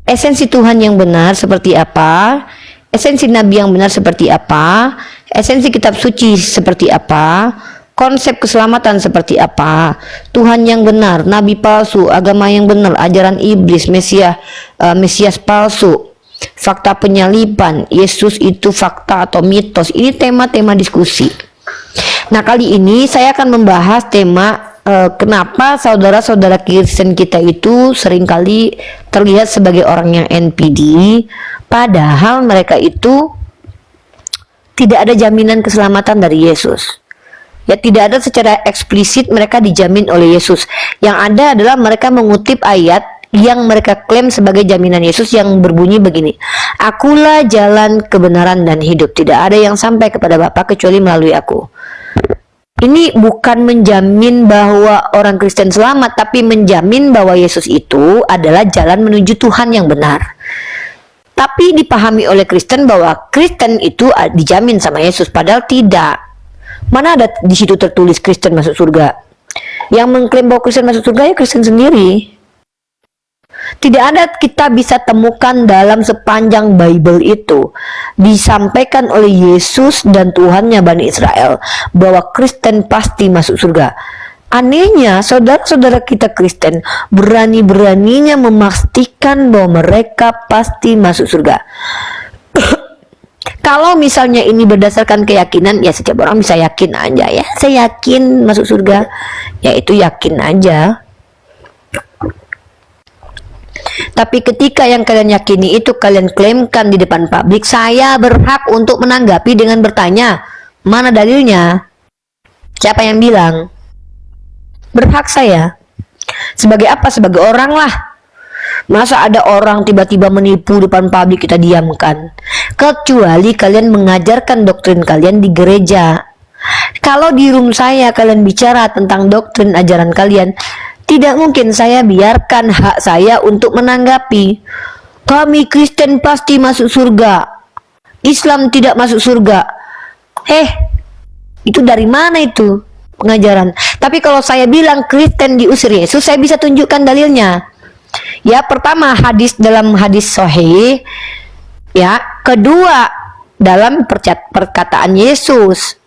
S1: Esensi Tuhan yang benar seperti apa? Esensi Nabi yang benar seperti apa? Esensi kitab suci seperti apa? Konsep keselamatan seperti apa? Tuhan yang benar, nabi palsu, agama yang benar, ajaran iblis, Mesias palsu, fakta penyaliban, Yesus itu fakta atau mitos. Ini tema-tema diskusi. Nah, kali ini saya akan membahas tema kenapa saudara-saudara Kristen kita itu seringkali terlihat sebagai orang yang NPD, padahal mereka itu tidak ada jaminan keselamatan dari Yesus. Ya, tidak ada secara eksplisit mereka dijamin oleh Yesus. Yang ada adalah mereka mengutip ayat yang mereka klaim sebagai jaminan Yesus yang berbunyi begini: Akulah jalan, kebenaran, dan hidup. Tidak ada yang sampai kepada Bapa kecuali melalui aku. Ini bukan menjamin bahwa orang Kristen selamat, tapi menjamin bahwa Yesus itu adalah jalan menuju Tuhan yang benar. Tapi dipahami oleh Kristen bahwa Kristen itu dijamin sama Yesus, padahal tidak. Mana ada di situ tertulis Kristen masuk surga? Yang mengklaim bahwa Kristen masuk surga ya Kristen sendiri. Tidak ada kita bisa temukan dalam sepanjang Bible itu disampaikan oleh Yesus dan Tuhannya Bani Israel bahwa Kristen pasti masuk surga. Anehnya saudara-saudara kita Kristen berani-beraninya memastikan bahwa mereka pasti masuk surga. Kalau misalnya ini berdasarkan keyakinan, ya setiap orang bisa yakin aja ya. Saya yakin masuk surga, ya itu yakin aja. Tapi ketika yang kalian yakini itu kalian klaimkan di depan publik, saya berhak untuk menanggapi dengan bertanya, mana dalilnya? Siapa yang bilang? Berhak saya. Sebagai apa? Sebagai orang lah. Masa ada orang tiba-tiba menipu depan publik kita diamkan? Kecuali kalian mengajarkan doktrin kalian di gereja. Kalau di room saya kalian bicara tentang doktrin ajaran kalian, tidak mungkin saya biarkan hak saya untuk menanggapi. Kami Kristen pasti masuk surga, Islam tidak masuk surga. Itu dari mana itu pengajaran? Tapi kalau saya bilang Kristen diusir Yesus, saya bisa tunjukkan dalilnya. Ya, pertama dalam hadis sahih. Ya, kedua dalam perkataan Yesus.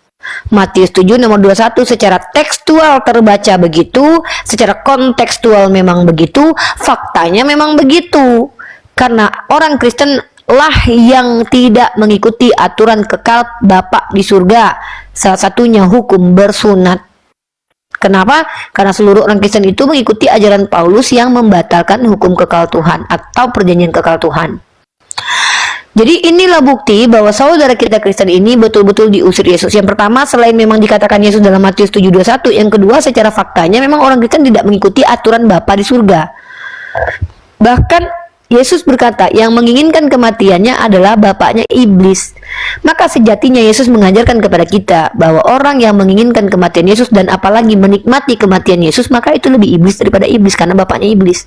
S1: Matius 7 nomor 21 secara tekstual terbaca begitu, secara kontekstual memang begitu, faktanya memang begitu. Karena orang Kristen lah yang tidak mengikuti aturan kekal Bapa di surga. Salah satunya hukum bersunat. Kenapa? Karena seluruh orang Kristen itu mengikuti ajaran Paulus yang membatalkan hukum kekal Tuhan atau perjanjian kekal Tuhan. Jadi inilah bukti bahwa saudara kita Kristen ini betul-betul diusir Yesus. Yang pertama, selain memang dikatakan Yesus dalam Matius 7:21, yang kedua secara faktanya memang orang Kristen tidak mengikuti aturan Bapa di surga. Bahkan Yesus berkata, yang menginginkan kematiannya adalah bapaknya iblis. Maka sejatinya Yesus mengajarkan kepada kita bahwa orang yang menginginkan kematian Yesus dan apalagi menikmati kematian Yesus, maka itu lebih iblis daripada iblis karena bapaknya iblis.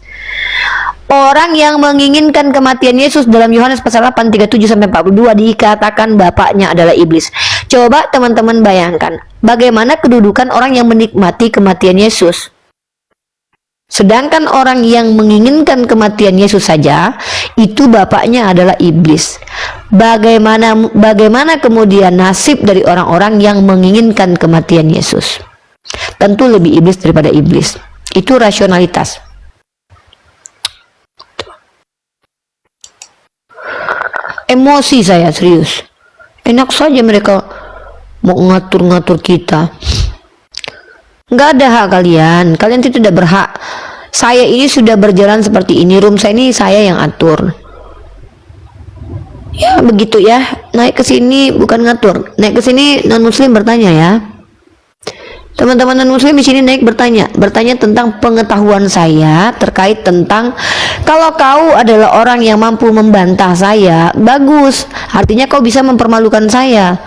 S1: Orang yang menginginkan kematian Yesus dalam Yohanes pasal 8 37-42 dikatakan bapaknya adalah iblis. Coba teman-teman bayangkan, bagaimana kedudukan orang yang menikmati kematian Yesus. Sedangkan orang yang menginginkan kematian Yesus saja itu bapaknya adalah iblis. Bagaimana kemudian nasib dari orang-orang yang menginginkan kematian Yesus? tentu lebih iblis daripada iblis. Itu rasionalitas. Emosi saya, serius. Enak saja mereka mau ngatur-ngatur kita. Nggak ada hak kalian itu tidak berhak. Saya ini sudah berjalan seperti ini, room saya ini saya yang atur. Ya begitu ya, naik ke sini bukan ngatur, naik ke sini non muslim bertanya ya. Teman-teman non muslim di sini naik bertanya tentang pengetahuan saya terkait tentang kalau kau adalah orang yang mampu membantah saya, bagus, artinya kau bisa mempermalukan saya.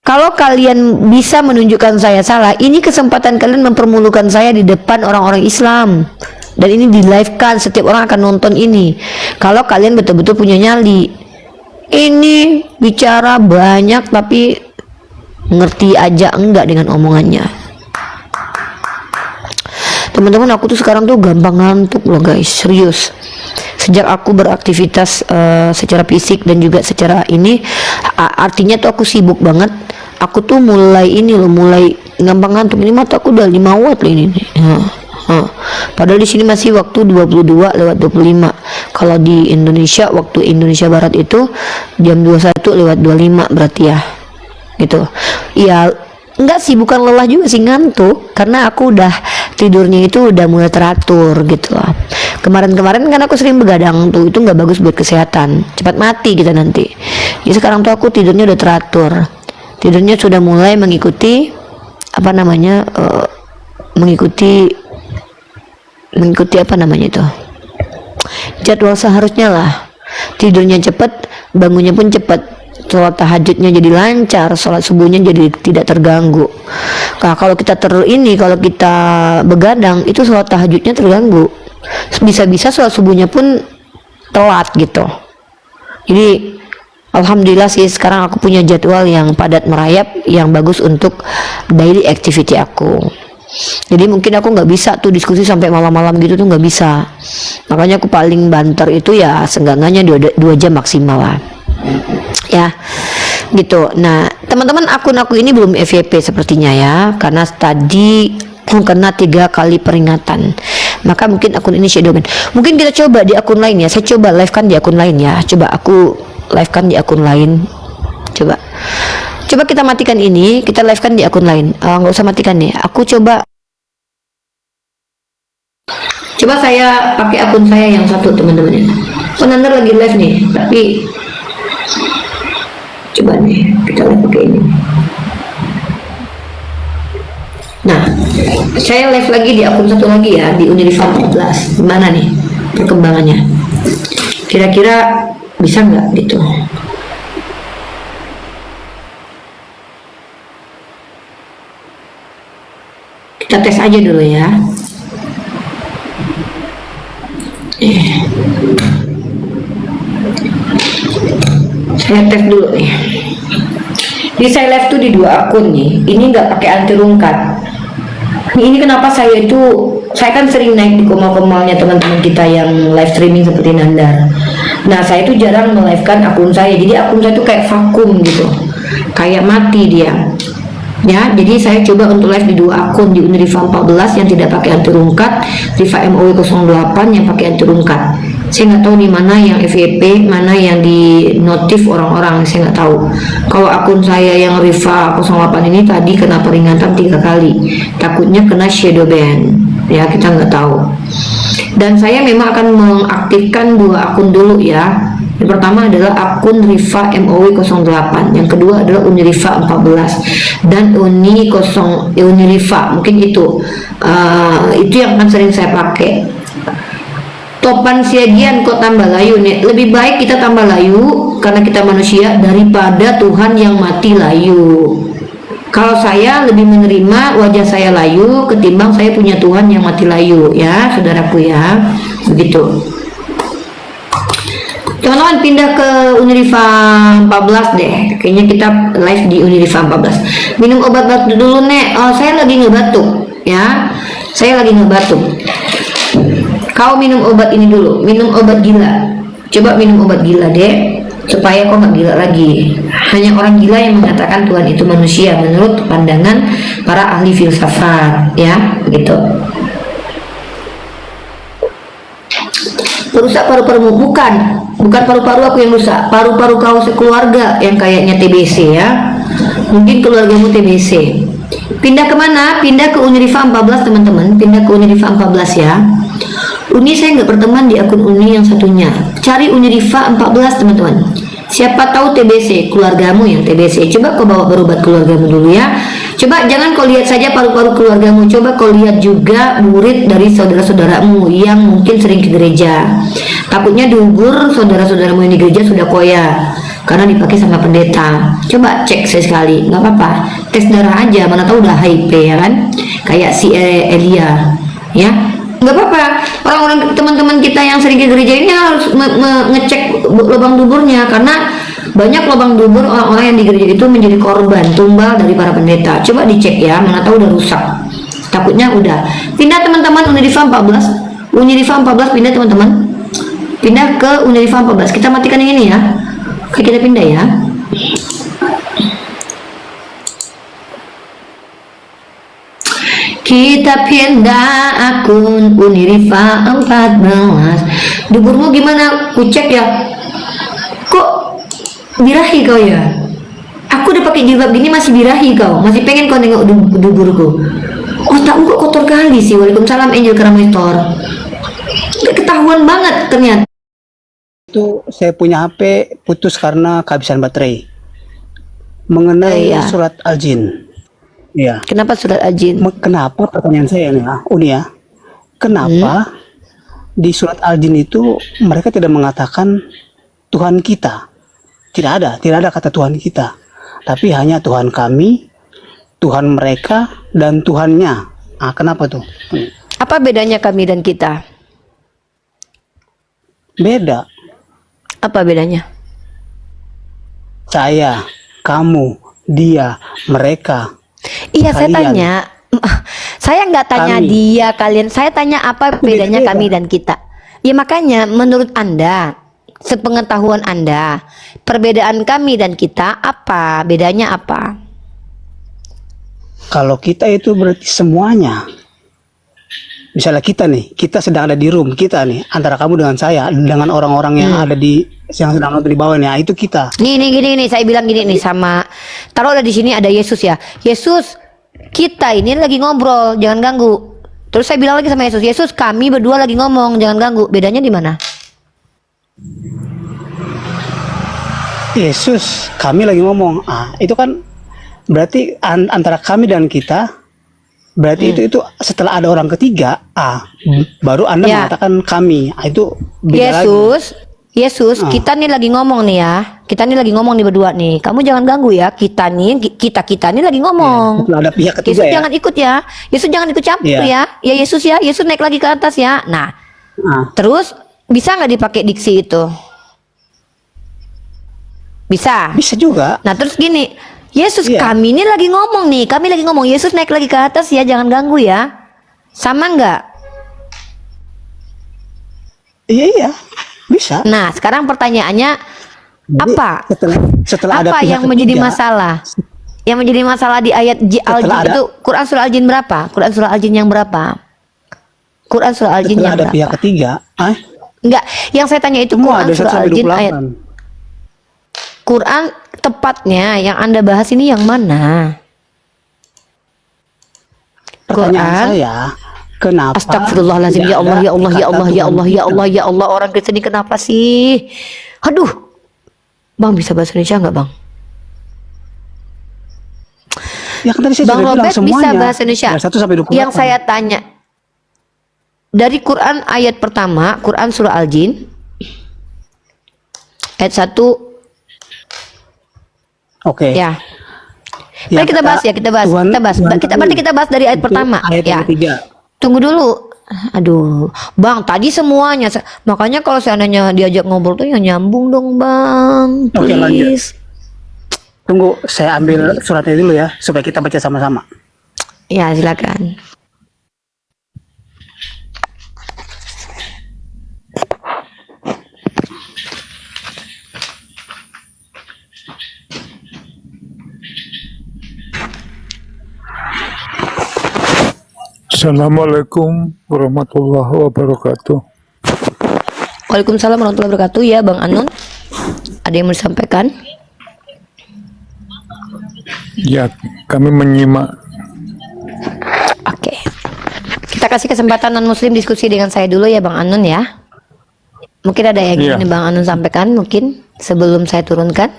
S1: Kalau kalian bisa menunjukkan saya salah, ini kesempatan kalian mempermalukan saya di depan orang-orang Islam. Dan ini di live kan, setiap orang akan nonton ini. Kalau kalian betul-betul punya nyali. Ini bicara banyak tapi ngerti aja enggak dengan omongannya. Teman-teman, aku tuh sekarang tuh gampang ngantuk loh guys, serius. Sejak aku beraktivitas secara fisik dan juga secara ini, artinya tuh aku sibuk banget. Aku tuh mulai gampang ngantuk. Ini mata aku udah 5 watt loh ini. Padahal di sini masih waktu 22:25. Kalau di Indonesia, waktu Indonesia Barat itu jam 21:25 berarti ya. Gitu. Ya, enggak sih, bukan lelah juga sih, ngantuk karena aku udah tidurnya itu udah mulai teratur gitu loh. Kemarin-kemarin kan aku sering begadang tuh, itu nggak bagus buat kesehatan, cepat mati kita nanti. Jadi sekarang tuh aku tidurnya udah teratur, tidurnya sudah mulai mengikuti apa namanya, mengikuti apa namanya itu, jadwal seharusnya lah. Tidurnya cepat, bangunnya pun cepat, sholat tahajudnya jadi lancar, sholat subuhnya jadi tidak terganggu. Nah, kalau kita kalau kita begadang itu sholat tahajudnya terganggu, bisa-bisa sholat subuhnya pun telat gitu. Jadi alhamdulillah sih sekarang aku punya jadwal yang padat merayap, yang bagus untuk daily activity aku. Jadi mungkin aku nggak bisa tuh diskusi sampai malam-malam gitu tuh, nggak bisa. Makanya aku paling banter itu ya senggangannya 2 jam maksimal lah. Ya gitu. Nah teman-teman, akun aku ini belum FYP sepertinya ya, karena tadi kena 3 kali peringatan, maka mungkin akun ini shadow ban. Mungkin kita coba di akun lain ya, saya coba live kan di akun lain ya, coba aku live kan di akun lain, coba kita matikan ini, kita live kan di akun lain. Nggak usah matikan nih, aku coba saya pakai akun saya yang satu teman-teman ya. Nanti lagi live nih, tapi coba nih kita live pakai ini. Nah, saya live lagi di akun satu lagi ya, di Unilever 14. Gimana nih perkembangannya? Kira-kira bisa nggak gitu? Kita tes aja dulu ya. Saya tes dulu nih. Di saya live tuh di 2 akun nih. Ini nggak pakai anti rungkat. Ini kenapa saya kan sering naik di komal-komalnya teman-teman kita yang live streaming seperti Nandar. Nah saya tuh jarang melivekan akun saya. Jadi akun saya tuh kayak vakum gitu, kayak mati dia. Ya, jadi saya coba untuk live di 2 akun, di Unilever 14 yang tidak pakai anti rungkat, Riva MOW 08 yang pakai anti rungkat. Saya nggak tahu di mana yang FYP, mana yang di notif orang-orang, saya nggak tahu. Kalau akun saya yang Riva 08 ini tadi kena peringatan 3 kali, takutnya kena shadow ban. Ya, kita nggak tahu. Dan saya memang akan mengaktifkan 2 akun dulu ya. Yang pertama adalah akun Riva MOW 08, yang kedua adalah Unilever 14 dan Unilever, mungkin itu yang akan sering saya pakai. Topan siagian kok tambah layu nih, lebih baik kita tambah layu karena kita manusia daripada Tuhan yang mati layu. Kalau saya lebih menerima wajah saya layu ketimbang saya punya Tuhan yang mati layu ya saudaraku ya, begitu. Teman-teman pindah ke Unilever 14 deh, kayaknya kita live di Unilever 14. Minum obat batuk dulu nek. Oh, saya lagi ngebatuk ya, saya lagi ngebatuk. Kau minum obat ini dulu, minum obat gila. Coba minum obat gila deh. supaya kau nggak gila lagi. Hanya orang gila yang mengatakan Tuhan itu manusia menurut pandangan para ahli filsafat, ya, begitu. Merusak paru-parumu, bukan paru-paru aku yang rusak, paru-paru kau sekeluarga yang kayaknya TBC ya. Mungkin keluargamu TBC. Pindah kemana? Pindah ke Unirifa 14 teman-teman, pindah ke Unirifa 14 ya. Uni saya nggak berteman di akun Uni yang satunya. Cari Unirifa 14 teman-teman. Siapa tahu TBC, keluargamu yang TBC. Coba kau bawa berobat keluargamu dulu ya. Coba jangan kau lihat saja paru-paru keluargamu. Coba kau lihat juga murid dari saudara-saudaramu yang mungkin sering ke gereja. Takutnya dubur saudara-saudaramu yang di gereja sudah koya karena dipakai sama pendeta. Coba cek sekali, nggak apa-apa. Tes darah aja, mana tahu udah HIV ya kan? Kayak si Elia, ya. Nggak apa-apa, orang-orang teman-teman kita yang sering ke gereja ini harus ngecek lubang duburnya, karena banyak lubang dubur orang-orang yang di gereja itu menjadi korban tumbal dari para pendeta. Coba dicek ya, mana tahu udah rusak, takutnya udah. Pindah teman-teman, Unirifa 14 pindah teman-teman, pindah ke Unirifa 14. Kita matikan yang ini ya. Oke, kita pindah ya. Kita pindah akun Unirifa 14. Duburmu gimana? Kucek ya. Kok birahi kau ya? Aku udah pakai jilbab gini masih birahi kau. Masih pengen kau nengok duburku. Otakmu kok kotor kali sih. Waalaikumsalam Angel Karamator. Ketahuan banget ternyata.
S4: Itu saya punya HP putus karena kehabisan baterai. Mengenai
S1: Iya.
S4: surat Al-Jin. Iya.
S1: Kenapa surat Al-Jin?
S4: Kenapa pertanyaan saya nih, Uni ya? Kenapa di surat Al-Jin itu mereka tidak mengatakan Tuhan kita? Tidak ada kata Tuhan kita. Tapi hanya Tuhan kami, Tuhan mereka, dan Tuhannya. Kenapa tuh?
S1: Apa bedanya kami dan kita?
S4: Beda.
S1: Apa bedanya?
S4: Saya, kamu, dia, mereka.
S1: Iya, saya
S4: Kalian.
S1: tanya. Saya nggak tanya
S4: Kami.
S1: dia, kalian. Saya tanya apa bedanya
S4: Beda-beda.
S1: kami dan kita. Ya makanya menurut Anda, sepengetahuan Anda, perbedaan kami dan kita apa? Bedanya apa?
S4: Kalau kita itu berarti semuanya. Misalnya kita sedang ada di room kita nih, antara kamu dengan saya, dengan orang-orang yang ada yang sedang nonton di bawah nih, itu kita.
S1: Nih gini, saya bilang gini nih sama, taruhlah di sini ada Yesus ya. Yesus, kita ini lagi ngobrol, jangan ganggu. Terus saya bilang lagi sama Yesus, Yesus kami berdua lagi ngomong, jangan ganggu. Bedanya di mana?
S4: Yesus, kami lagi ngomong. Itu kan berarti antara kami dan kita. Berarti itu setelah ada orang ketiga, baru Anda
S1: Ya.
S4: mengatakan kami. Itu beda lagi.
S1: Yesus, kita nih lagi ngomong nih ya. Kita nih lagi ngomong nih berdua nih. Kamu jangan ganggu ya. Kita nih lagi ngomong.
S4: Setelah ada pihak ketiga
S1: Yesus
S4: ya.
S1: jangan ikut ya. Yesus jangan ikut campur
S4: Iya.
S1: ya. Ya Yesus ya. Yesus naik lagi ke atas ya. Nah, terus bisa nggak dipakai diksi itu? Bisa.
S4: Bisa juga.
S1: Nah terus gini, Yesus
S4: Iya.
S1: kami ini lagi ngomong nih. Kami lagi ngomong. Yesus naik lagi ke atas ya. Jangan ganggu ya. Sama nggak?
S4: Iya. Bisa.
S1: Nah sekarang pertanyaannya
S4: Jadi,
S1: apa?
S4: Setelah ada
S1: Apa
S4: pihak
S1: yang menjadi
S4: ketiga,
S1: masalah? Yang menjadi masalah di ayat Al-Jin
S4: ada-
S1: itu Quran surah Al-Jin berapa? Quran surah Al-Jin yang berapa? Quran surah Al-Jin
S4: setelah
S1: yang
S4: ada
S1: berapa?
S4: pihak ketiga,
S1: Enggak, yang saya tanya itu
S4: semua
S1: Quran
S4: ada 1
S1: surah
S4: sampai
S1: Al-Jin ayat
S4: 28.
S1: Quran tepatnya yang Anda bahas ini yang mana?
S4: Pertanyaan
S1: Quran.
S4: saya, kenapa?
S1: Astagfirullahaladzim, ya Allah, ya Allah, ya Allah, ya Allah, ya Allah, ya Allah, orang Kristen ini kenapa sih? Aduh, Bang bisa bahasa Indonesia nggak Bang?
S4: Ya kan tadi saya
S1: Bang
S4: sudah bilang
S1: Robert bisa
S4: semuanya.
S1: bahasa Indonesia.
S4: Dari 1 sampai 28.
S1: Yang saya tanya dari Quran ayat pertama, Quran surah Al-Jin ayat 1
S4: Oke.
S1: ya.
S4: Ya,
S1: Mari kita bahas ya, kita bahas.
S4: Tuhan
S1: Berarti kita bahas dari ayat
S4: itu
S1: pertama
S4: ayat
S1: ya.
S4: yang ketiga.
S1: Tunggu dulu. Aduh, Bang, tadi semuanya. Makanya kalau seandainya diajak ngobrol tuh ya nyambung dong, Bang.
S4: Oke, lanjut.
S1: Please.
S4: Tunggu, saya ambil suratnya dulu ya, supaya kita baca sama-sama.
S1: Ya, silakan.
S5: Assalamualaikum warahmatullahi wabarakatuh.
S1: Waalaikumsalam warahmatullahi wabarakatuh. Ya Bang Anon, ada yang mau disampaikan?
S5: Ya, kami menyimak.
S1: Oke, kita kasih kesempatan non muslim diskusi dengan saya dulu ya Bang Anon ya. Mungkin ada yang
S5: Iya.
S1: ingin Bang Anon sampaikan mungkin sebelum saya turunkan.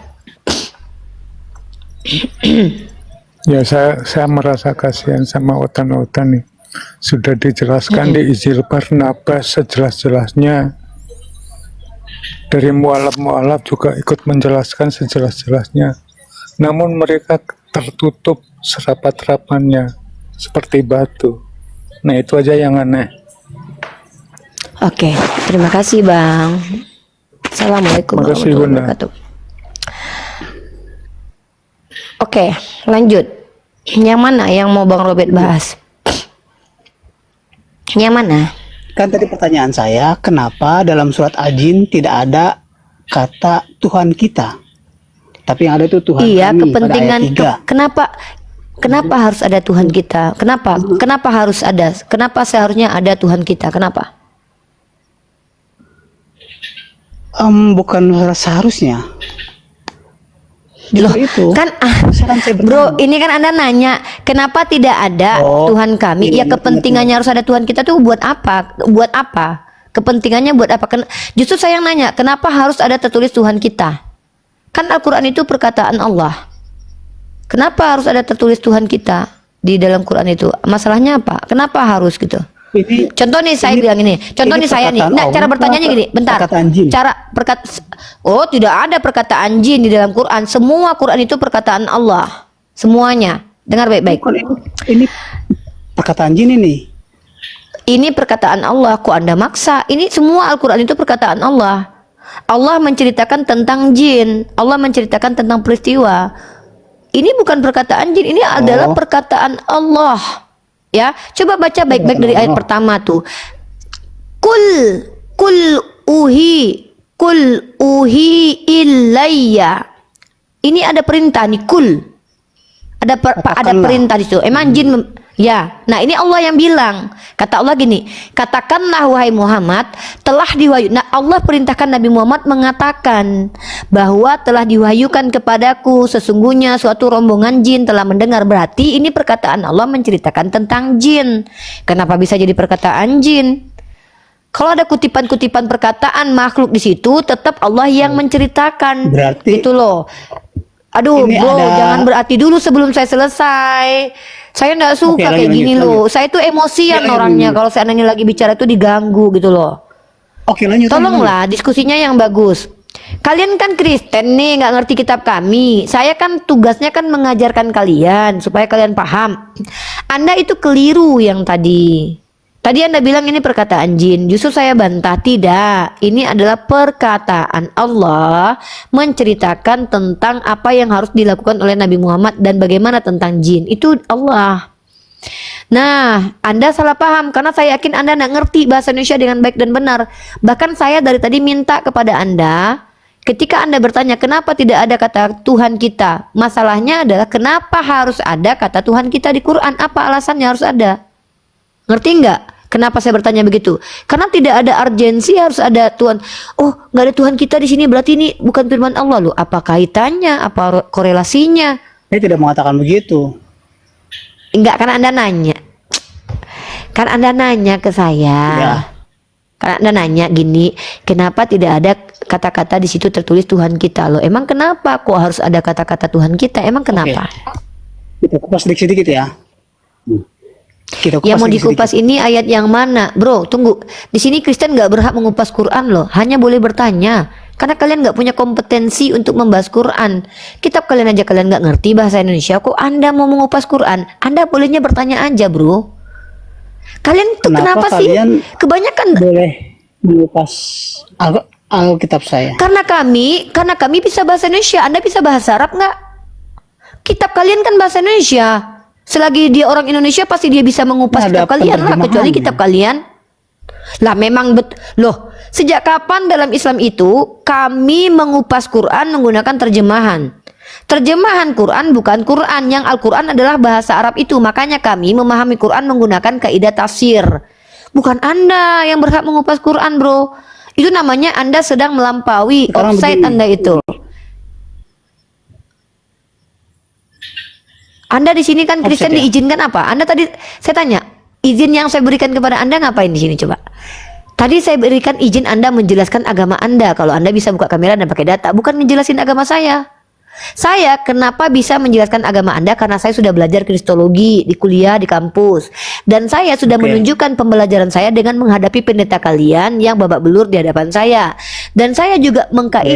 S5: Ya, saya merasa kasihan sama otan-otan nih. Sudah dijelaskan di Izil Barnabas sejelas-jelasnya. Dari mualaf-mualaf juga ikut menjelaskan sejelas-jelasnya. Namun mereka tertutup serapat-rapannya seperti batu. Nah, itu aja yang aneh.
S1: Oke, terima kasih Bang. Assalamualaikum
S5: Terima kasih,
S1: warahmatullahi
S5: Bunda.
S1: wabarakatuh. Oke, lanjut. Yang mana yang mau Bang Robert bahas? Yang mana?
S4: Kan tadi pertanyaan saya, kenapa dalam surat Al-Jin tidak ada kata Tuhan kita? Tapi yang ada itu Tuhan
S1: Iya,
S4: kami pada
S1: kepentingan
S4: ayat 3.
S1: kenapa harus ada Tuhan kita? Kenapa harus ada? Kenapa seharusnya ada Tuhan kita? Kenapa?
S4: Bukan seharusnya.
S1: Loh,
S4: Justru itu.
S1: kan
S4: Sekarang saya
S1: bro,
S4: bertanya.
S1: ini kan Anda nanya, kenapa tidak ada
S4: Oh,
S1: Tuhan kami?
S4: iya,
S1: Ya
S4: iya,
S1: kepentingannya harus ada Tuhan kita tuh buat apa? Buat apa? Kepentingannya buat apa? Justru saya yang nanya, kenapa harus ada tertulis Tuhan kita? Kan Al-Quran itu perkataan Allah. Kenapa harus ada tertulis Tuhan kita di dalam Quran itu? Masalahnya apa? Kenapa harus gitu?
S4: Ini
S1: Contoh nih saya bilang ini. Contoh
S4: ini
S1: nih saya nih.
S4: perkataan
S1: Nah, cara
S4: Allah
S1: bertanyanya
S4: atau
S1: gini. Bentar.
S4: perkataan jin?
S1: Oh, tidak ada perkataan jin di dalam Quran. Semua Quran itu perkataan Allah. Semuanya. Dengar baik-baik.
S4: bukan ini perkataan jin ini.
S1: Ini perkataan Allah. Kok Anda maksa? Ini semua Al-Quran itu perkataan Allah. Allah menceritakan tentang jin. Allah menceritakan tentang peristiwa. Ini bukan perkataan jin. Ini adalah perkataan Allah. Ya, coba baca baik-baik dari ayat pertama tuh. Kul uhi ilayya. Ini ada perintah nih, kul. Ada
S4: Katakanlah.
S1: perintah di situ. Emang jin ya. Nah, ini Allah yang bilang. Kata Allah gini, katakanlah wahai Muhammad, telah diwahyukan. Nah, Allah perintahkan Nabi Muhammad mengatakan bahwa telah diwahyukan kepadaku sesungguhnya suatu rombongan jin telah mendengar. Berarti ini perkataan Allah menceritakan tentang jin. Kenapa bisa jadi perkataan jin? Kalau ada kutipan-kutipan perkataan makhluk di situ, tetap Allah yang menceritakan.
S4: Berarti
S1: Itu loh. Aduh,
S4: ini
S1: bro,
S4: ada-
S1: jangan berarti dulu sebelum saya selesai. Saya nggak suka
S4: Oke,
S1: kayak
S4: lanjut,
S1: gini
S4: lanjut.
S1: loh. Saya tuh emosian
S4: Ya,
S1: orangnya. Kalau saya nanya lagi bicara itu diganggu gitu loh.
S4: Oke, lanjut.
S1: Tolonglah diskusinya yang bagus. Kalian kan Kristen nih, nggak ngerti kitab kami. Saya kan tugasnya kan mengajarkan kalian supaya kalian paham. Anda itu keliru yang tadi. Tadi Anda bilang ini perkataan jin. Justru saya bantah, tidak. Ini adalah perkataan Allah menceritakan tentang apa yang harus dilakukan oleh Nabi Muhammad dan bagaimana tentang jin. Itu Allah. Nah, Anda salah paham karena saya yakin Anda nggak ngerti bahasa Indonesia dengan baik dan benar. Bahkan saya dari tadi minta kepada Anda, ketika Anda bertanya kenapa tidak ada kata Tuhan kita, masalahnya adalah kenapa harus ada kata Tuhan kita di Quran? Apa alasannya harus ada? Ngerti nggak? Kenapa saya bertanya begitu? Karena tidak ada urgensi harus ada Tuhan. Oh, nggak ada Tuhan kita di sini, berarti ini bukan firman Allah loh. Apa kaitannya? Apa korelasinya?
S4: Saya tidak mengatakan begitu.
S1: Enggak, karena Anda nanya. Kan Anda nanya ke saya.
S4: Ya.
S1: Karena Anda nanya gini, kenapa tidak ada kata-kata di situ tertulis Tuhan kita loh? Emang kenapa kok harus ada kata-kata Tuhan kita? Emang kenapa?
S4: Kita kupas sedikit-sedikit ya. Kita
S1: Yang mau
S4: sedikit-sedikit.
S1: dikupas ini ayat yang mana, bro? Tunggu, di sini Kristen nggak berhak mengupas Quran loh, hanya boleh bertanya. Karena kalian nggak punya kompetensi untuk membahas Quran. Kitab kalian aja kalian nggak ngerti bahasa Indonesia, kok Anda mau mengupas Quran? Anda bolehnya bertanya aja, bro. Kalian tuh kenapa sih?
S4: kalian
S1: Kebanyakan
S4: boleh mengupas Alkitab saya?
S1: karena kami bisa bahasa Indonesia. Anda bisa bahasa Arab nggak? Kitab kalian kan bahasa Indonesia. Selagi dia orang Indonesia pasti dia bisa mengupas
S4: Ada
S1: kitab kalian lah, kecuali
S4: penerjemahannya.
S1: kitab kalian. Lah memang loh, sejak kapan dalam Islam itu kami mengupas Quran menggunakan terjemahan? Terjemahan Quran bukan Quran. Yang Al-Quran adalah bahasa Arab itu. Makanya kami memahami Quran menggunakan kaidah tafsir. Bukan Anda yang berhak mengupas Quran, bro. Itu namanya Anda sedang melampaui
S4: Sekarang
S1: offside
S4: begini.
S1: Anda itu. Anda di sini kan Kristen
S4: Offside ya?
S1: diizinkan apa? Anda tadi saya tanya, izin yang saya berikan kepada Anda ngapain di sini coba? Tadi saya berikan izin Anda menjelaskan agama Anda. Kalau Anda bisa buka kamera dan pakai data, bukan ngejelasin agama saya. Saya kenapa bisa menjelaskan agama Anda? Karena saya sudah belajar kristologi di kuliah di kampus. Dan saya sudah
S4: Oke.
S1: menunjukkan pembelajaran saya dengan menghadapi pendeta kalian yang babak belur di hadapan saya. Dan saya juga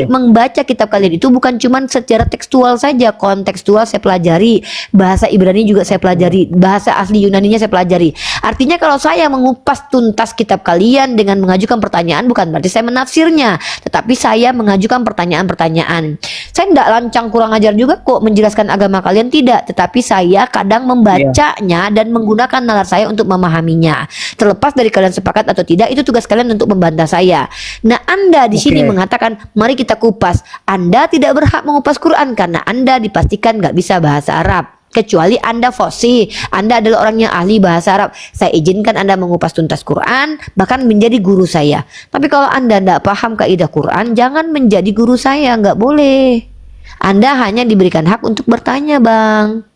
S1: membaca kitab kalian itu bukan cuma secara tekstual saja. Kontekstual saya pelajari, bahasa Ibrani juga saya pelajari, bahasa asli Yunaninya saya pelajari. Artinya kalau saya mengupas tuntas kitab kalian dengan mengajukan pertanyaan, bukan berarti saya menafsirnya, tetapi saya mengajukan pertanyaan-pertanyaan. Saya tidak lancang kurang ajar juga kok menjelaskan agama kalian, tidak, tetapi saya kadang membacanya dan menggunakan nalar saya untuk memahaminya. Terlepas dari kalian sepakat atau tidak, itu tugas kalian untuk membantah saya. Nah, Anda di sini mengatakan mari kita kupas. Anda tidak berhak mengupas Quran karena Anda dipastikan nggak bisa bahasa Arab. Kecuali Anda fasih, Anda adalah orang yang ahli bahasa Arab. Saya izinkan Anda mengupas tuntas Quran, bahkan menjadi guru saya. Tapi kalau Anda tidak paham kaidah Quran, jangan menjadi guru saya, nggak boleh. Anda hanya diberikan hak untuk bertanya, Bang.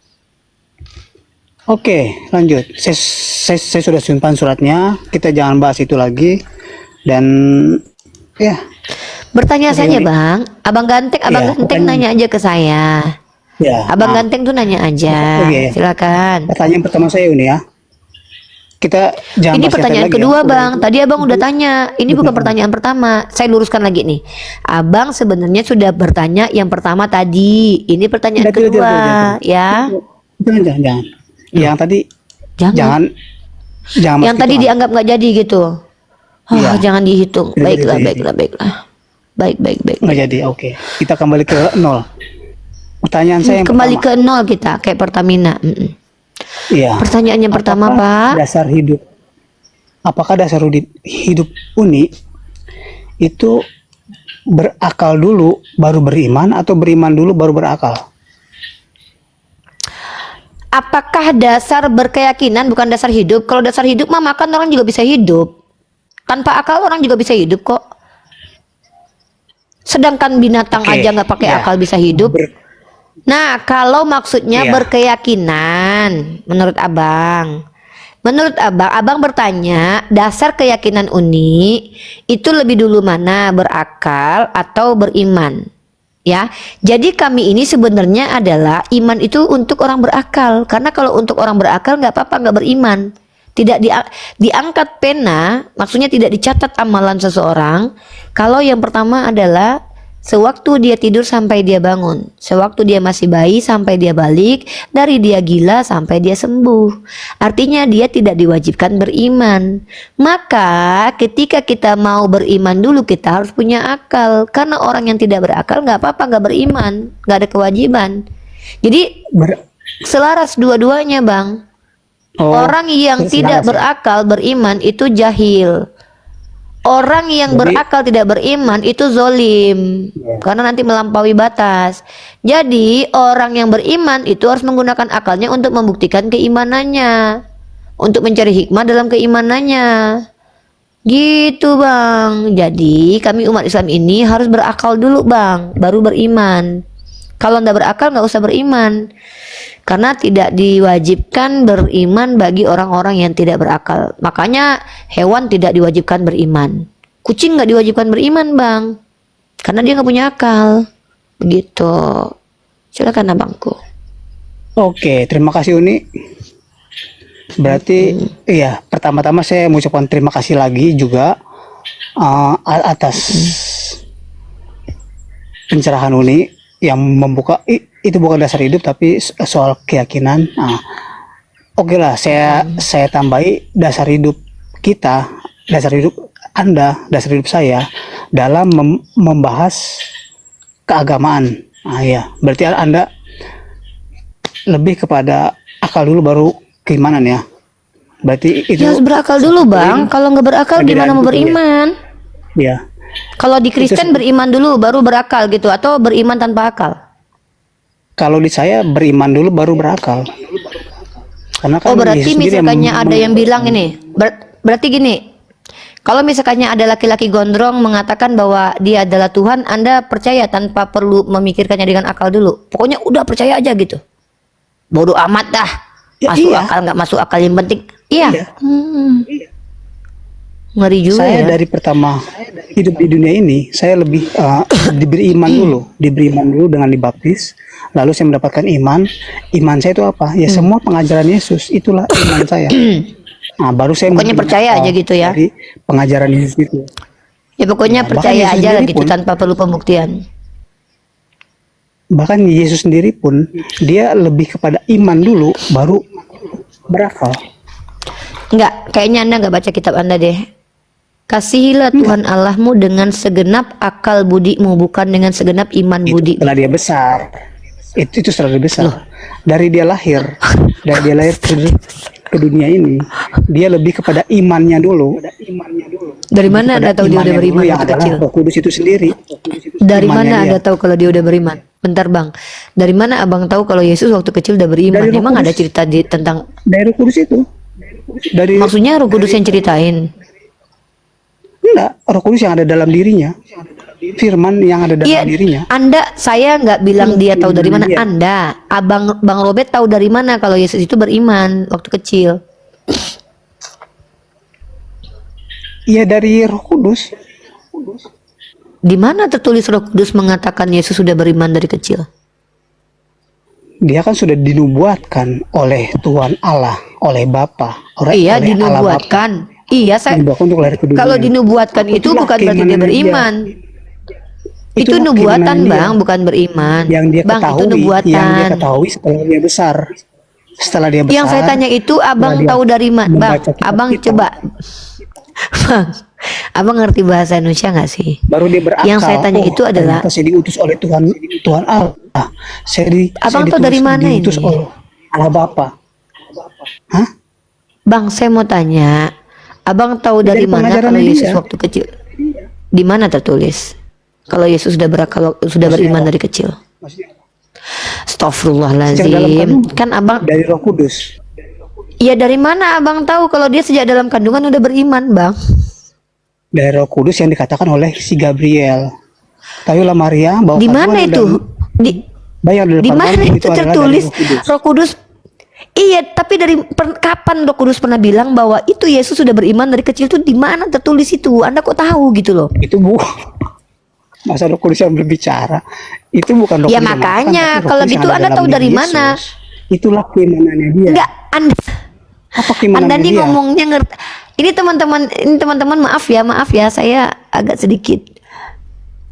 S4: Oke, lanjut. Saya sudah simpan suratnya. Kita jangan bahas itu lagi. Dan ya,
S1: Bertanya saja, Bang. Abang Ganteng,
S4: Iya,
S1: Ganteng nanya aja ke saya.
S4: ya.
S1: Abang
S4: nah,
S1: Ganteng tuh nanya aja.
S4: Oke.
S1: Silakan.
S4: Pertanyaan pertama saya ini ya. Kita jangan
S1: Ini
S4: bahas yang
S1: pertanyaan
S4: tadi lagi
S1: kedua,
S4: ya.
S1: Bang. Tadi Abang udah tanya. Ini bukan pertanyaan pertama. Saya luruskan lagi nih. Abang sebenarnya sudah bertanya yang pertama tadi. Ini pertanyaan
S4: Tidak,
S1: kedua,
S4: tidak.
S1: ya.
S4: Jangan. Yang tadi
S1: Jangan.
S4: jangan
S1: Yang
S4: mas
S1: tadi
S4: gitu,
S1: dianggap nggak jadi gitu. Oh,
S4: Iya.
S1: jangan dihitung.
S4: Tidak
S1: Baiklah,
S4: jadi.
S1: baiklah. Baik.
S4: nggak jadi. Oke, kita kembali ke 0. Pertanyaan saya yang
S1: Kembali
S4: pertama.
S1: ke nol kita, kayak Pertamina.
S4: Iya.
S1: Pertanyaan yang pertama,
S4: Apakah
S1: Pak.
S4: Apakah dasar hidup Uni itu berakal dulu baru beriman atau beriman dulu baru berakal?
S1: Apakah dasar berkeyakinan bukan dasar hidup? Kalau dasar hidup mah makan orang juga bisa hidup. Tanpa akal orang juga bisa hidup kok. Sedangkan binatang
S4: Oke,
S1: aja nggak pakai
S4: ya.
S1: akal bisa hidup. Nah, kalau maksudnya
S4: Iya.
S1: berkeyakinan, menurut Abang, Abang bertanya dasar keyakinan Uni itu lebih dulu mana, berakal atau beriman? Ya, jadi kami ini sebenarnya adalah iman itu untuk orang berakal, karena kalau untuk orang berakal nggak apa-apa nggak beriman. Tidak diangkat pena, maksudnya tidak dicatat amalan seseorang. Kalau yang pertama adalah sewaktu dia tidur sampai dia bangun, sewaktu dia masih bayi sampai dia balik, dari dia gila sampai dia sembuh. Artinya dia tidak diwajibkan beriman. Maka ketika kita mau beriman dulu kita harus punya akal. Karena orang yang tidak berakal nggak apa-apa nggak beriman, nggak ada kewajiban. Jadi selaras dua-duanya, Bang. Orang yang tidak berakal beriman itu jahil. Orang yang
S4: Jadi-
S1: berakal tidak beriman itu zolim, karena nanti melampaui batas. Jadi orang yang beriman itu harus menggunakan akalnya untuk membuktikan keimanannya, untuk mencari hikmah dalam keimanannya. Gitu, Bang. Jadi kami umat Islam ini harus berakal dulu, Bang, baru beriman. Kalau ndak berakal nggak usah beriman. Karena tidak diwajibkan beriman bagi orang-orang yang tidak berakal. Makanya hewan tidak diwajibkan beriman. Kucing nggak diwajibkan beriman, Bang. Karena dia nggak punya akal. Begitu. Silakan abangku.
S4: Oke, terima kasih Uni. Berarti iya, pertama-tama saya mengucapkan terima kasih lagi juga atas pencerahan Uni yang membuka itu bukan dasar hidup tapi soal keyakinan. Oke lah, saya tambahi dasar hidup kita, dasar hidup Anda, dasar hidup saya dalam membahas keagamaan. Ya, berarti Anda lebih kepada akal dulu baru keimanan ya. Berarti itu
S1: Dia harus berakal dulu, Bang. Kalau nggak berakal gimana mau beriman?
S4: Ya.
S1: Kalau di Kristen beriman dulu baru berakal gitu, atau beriman tanpa akal?
S4: Kalau di saya beriman dulu baru berakal. Karena kan
S1: Oh, berarti
S4: Yesus sendiri yang
S1: misalkannya ada yang bilang ini, berarti gini, kalau misalkannya ada laki-laki gondrong mengatakan bahwa dia adalah Tuhan, Anda percaya tanpa perlu memikirkannya dengan akal dulu. Pokoknya udah percaya aja gitu. Bodoh amat dah.
S4: Ya,
S1: Masuk
S4: iya.
S1: akal nggak masuk akal yang penting. Iya.
S4: Iya.
S1: Ngeri juga
S4: Saya
S1: ya.
S4: dari pertama hidup di dunia ini, saya lebih diberi iman dulu dengan dibaptis, lalu saya mendapatkan iman. Iman saya itu apa? Ya semua pengajaran Yesus, itulah iman saya. Nah, baru saya
S1: Pokoknya
S4: menerima
S1: percaya aja gitu ya.
S4: dari pengajaran Yesus itu.
S1: Ya pokoknya
S4: Bahkan
S1: percaya
S4: Yesus
S1: aja lah
S4: sendiri
S1: gitu
S4: pun-
S1: tanpa perlu pembuktian.
S4: Bahkan Yesus sendiri pun dia lebih kepada iman dulu, baru berakal.
S1: Enggak, kayaknya Anda nggak baca kitab Anda deh. Kasihilah Tuhan Allahmu dengan segenap akal budimu, bukan dengan segenap iman
S4: Itu
S1: budi.
S4: setelah dia besar. Itu setelah dia besar. Dari dia lahir ke dunia ini, dia lebih kepada imannya dulu.
S1: Dari mana Anda tahu dia udah
S4: Imannya
S1: beriman
S4: dulu yang
S1: waktu
S4: adalah
S1: kecil?
S4: Roh Kudus itu sendiri.
S1: Dari
S4: Imannya
S1: mana
S4: dia.
S1: Anda tahu kalau dia udah beriman? Bentar Bang, dari mana Abang tahu kalau Yesus waktu kecil udah beriman?
S4: Dari Roh
S1: Emang ada
S4: Kudus.
S1: cerita tentang,
S4: Dari Roh Kudus itu. Dari
S1: maksudnya Roh Kudus yang ceritain?
S4: enggak, Roh Kudus yang ada dalam dirinya. Firman yang ada dalam
S1: Iya,
S4: dirinya.
S1: saya nggak bilang dia tahu dari mana.
S4: Iya.
S1: Anda, Bang Robert tahu dari mana kalau Yesus itu beriman waktu kecil?
S4: Iya, dari Roh Kudus.
S1: Di mana tertulis Roh Kudus mengatakan Yesus sudah beriman dari kecil?
S4: Dia kan sudah dinubuatkan oleh Tuhan Allah, oleh Bapa,
S1: Iya,
S4: oleh Allah Bapa.
S1: dinubuatkan. Iya,
S4: Dinubuatkan untuk lahir ke dunia.
S1: kalau dinubuatkan itu
S4: Itulah
S1: bukan berarti dia
S4: keimanan
S1: beriman. Itu
S4: Itulah
S1: nubuatan,
S4: keimanan dia.
S1: Bang, bukan beriman.
S4: Yang dia
S1: Bang,
S4: ketahui,
S1: itu nubuatan.
S4: yang dia ketahui setelah dia besar. Setelah dia besar.
S1: Yang saya tanya itu Abang
S4: dia
S1: tahu dari mana? Bang,
S4: membaca kitab
S1: Abang
S4: kita.
S1: coba. Bang, Abang ngerti bahasa Indonesia nggak sih?
S4: Baru dia berakal.
S1: Yang saya tanya itu adalah-
S4: ternyata saya diutus oleh Tuhan Allah.
S1: Abang tahu dari mana
S4: diutus
S1: ini?
S4: oleh Allah Bapa. Hah?
S1: Bang, saya mau tanya, Abang tahu dari mana
S4: pengajaran
S1: kalau Yesus
S4: dia.
S1: waktu kecil? Di mana tertulis? Kalau Yesus sudah berakal, sudah beriman dari kecil.
S4: Maksudnya sejak dalam
S1: Astagfirullahaladzim.
S4: kandungan.
S1: Kan Abang,
S4: dari Roh Kudus.
S1: ya dari mana Abang tahu kalau dia sejak dalam kandungan udah beriman, Bang?
S4: Dari Roh Kudus yang dikatakan oleh si Gabriel. Tahulah Maria bahwa
S1: Di
S4: kandungan
S1: mana
S4: yang
S1: itu?
S4: dalam-
S1: Di
S4: bayi yang
S1: di mana
S4: kandungan
S1: itu
S4: adalah dari
S1: tertulis
S4: Roh Kudus.
S1: Roh Kudus? Iya, tapi kapan Roh Kudus pernah bilang bahwa itu Yesus sudah beriman dari kecil, tuh di mana tertulis itu? Anda kok tahu gitu loh?
S4: Itu masa Roh Kudus yang berbicara. Itu bukan Roh
S1: Ya,
S4: Kudus yang
S1: makanya,
S4: mengatakan, tapi
S1: kalau
S4: Roh Kudus
S1: gitu
S4: yang ada
S1: Anda
S4: dalam
S1: tahu
S4: diri
S1: dari
S4: Yesus.
S1: mana?
S4: Itulah keimanannya dia.
S1: Enggak,
S4: Apa keimanannya
S1: Anda nih
S4: dia?
S1: ngomongnya ngerti. Ini teman-teman maaf ya, saya agak sedikit.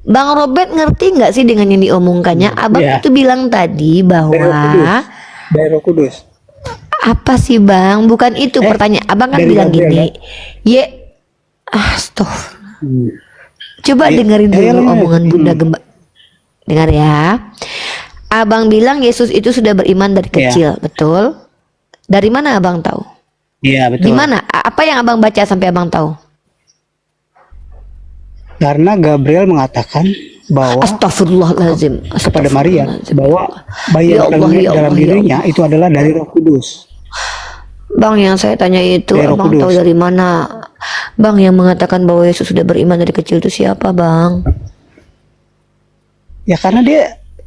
S1: Bang Robert ngerti nggak sih dengan yang diomongkannya? Abang
S4: Iya.
S1: itu bilang tadi
S4: Dari Roh Kudus.
S1: bahwa
S4: Dari Roh Kudus.
S1: apa sih Bang? Bukan itu pertanyaan. Abang kan
S4: dari
S1: bilang
S4: Gabriel,
S1: gini, stop.
S4: Hmm.
S1: Coba
S4: Iya,
S1: dengerin
S4: iya,
S1: dulu
S4: iya.
S1: omongan Bunda Gemba. Dengar ya. Abang bilang Yesus itu sudah beriman dari
S4: Iya.
S1: kecil, betul? Dari mana Abang tahu?
S4: Iya, betul.
S1: Di mana? Apa yang Abang baca sampai Abang tahu?
S4: Karena Gabriel mengatakan bahwa
S1: Astagfirullahaladzim.
S4: kepada Maria
S1: Astagfirullahaladzim.
S4: bahwa bayi
S1: Ya
S4: yang
S1: Allah, ya
S4: dalam
S1: Allah, ya
S4: dirinya itu adalah dari Roh Kudus.
S1: Bang, yang saya tanya itu
S4: Dari Roh
S1: Abang
S4: Kudus.
S1: tahu dari mana? Bang, yang mengatakan bahwa Yesus sudah beriman dari kecil itu siapa, Bang?
S4: Ya karena dia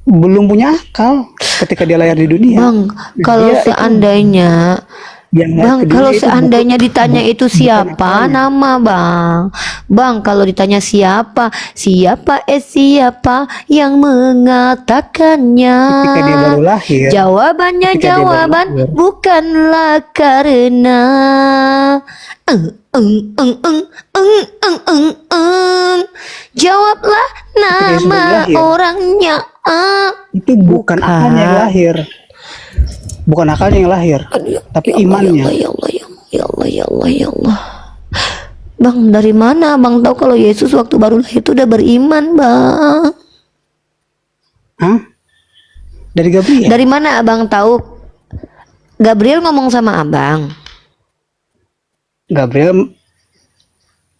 S4: belum punya akal ketika dia lahir di dunia.
S1: Bang, kalau
S4: Dia itu
S1: seandainya
S4: yang lahir
S1: Bang,
S4: ke dunia
S1: kalau
S4: itu
S1: seandainya
S4: bukan-
S1: ditanya itu
S4: bukan
S1: siapa
S4: akalnya.
S1: nama Bang? Bang, kalau ditanya siapa yang mengatakannya?
S4: Ketika dia baru lahir,
S1: Jawabannya
S4: ketika dia baru
S1: jawaban
S4: lahir.
S1: bukanlah karena eng, eng, eng, eng, eng, eng, eng, eng. Jawablah
S4: dia sudah
S1: nama
S4: lahir.
S1: orangnya.
S4: itu bukan akalnya yang lahir. Bukan akalnya yang lahir, tapi imannya.
S1: Ya Allah, ya Allah, ya Allah, ya Allah. Bang, dari mana Bang tahu kalau Yesus waktu baru lahir itu udah beriman, Bang?
S4: Hah? Dari Gabriel.
S1: Dari mana Abang tahu? Gabriel ngomong sama Abang.
S4: Gabriel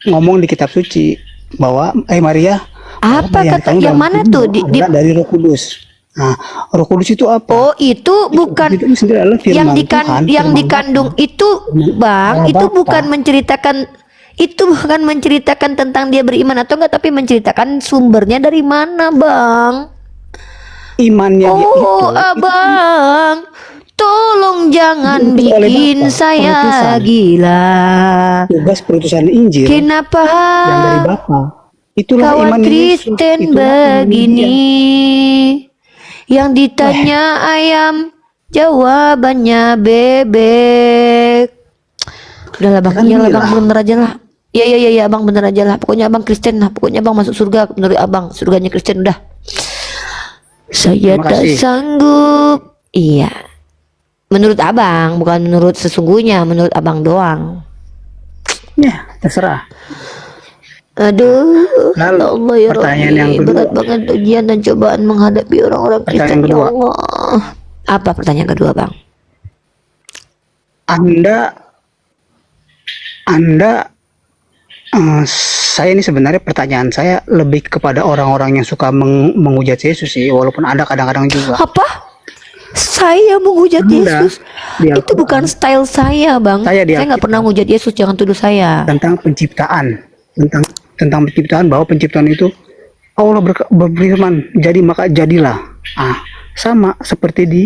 S4: ngomong di kitab suci bahwa Maria,
S1: Apa
S4: bahwa
S1: kata
S4: kamu
S1: yang
S4: dalam
S1: mana
S4: tubuh
S1: tuh?
S4: adalah dari Roh Kudus. Nah, Roh Kudus itu apa?
S1: Oh, itu bukan
S4: Itu sendiri adalah firman
S1: yang
S4: Tuhan,
S1: yang
S4: firman
S1: dikandung
S4: Bapa.
S1: itu, Bang,
S4: Allah
S1: itu
S4: Bapa.
S1: bukan menceritakan tentang dia beriman atau enggak, tapi menceritakan sumbernya dari mana, Bang.
S4: Imannya dia itu
S1: Abang, tolong jangan
S4: diutus oleh
S1: bikin
S4: Bapa,
S1: saya
S4: perutusan.
S1: gila.
S4: tugas perutusan Injil
S1: Kenapa
S4: yang dari Bapa. Itulah
S1: kawan
S4: imannya Yesus.
S1: Kristen
S4: Itulah imannya
S1: begini? Yang ditanya ayam, jawabannya bebek. Udahlah Bang,
S4: Kan
S1: iyalah
S4: inilah.
S1: Bang, bener aja lah. Iya Abang, bener aja lah. Pokoknya Abang Kristen lah. Pokoknya Abang masuk surga menurut Abang. Surganya Kristen udah. Saya
S4: Terima
S1: tak
S4: kasih.
S1: sanggup. Iya. Menurut Abang, bukan menurut sesungguhnya, menurut Abang doang.
S4: Ya, terserah.
S1: Aduh,
S4: Lalu,
S1: ya Allah ya
S4: pertanyaan yang
S1: Rabbi,
S4: kedua.
S1: berat banget ujian dan cobaan menghadapi orang-orang Kristen,
S4: Pertanyaan
S1: ya
S4: kedua.
S1: Allah. Apa pertanyaan kedua, Bang?
S4: Saya ini sebenarnya pertanyaan saya lebih kepada orang-orang yang suka menghujat Yesus sih, walaupun ada kadang-kadang juga.
S1: Apa? Saya menghujat
S4: Anda
S1: Yesus?
S4: di
S1: Itu
S4: Al-Quran.
S1: bukan style saya, Bang.
S4: Saya di
S1: Saya nggak
S4: Alkitab.
S1: pernah menghujat Yesus, jangan tuduh saya.
S4: Tentang penciptaan, tentang penciptaan, bahwa penciptaan itu Allah berfirman, jadi maka jadilah. Sama seperti di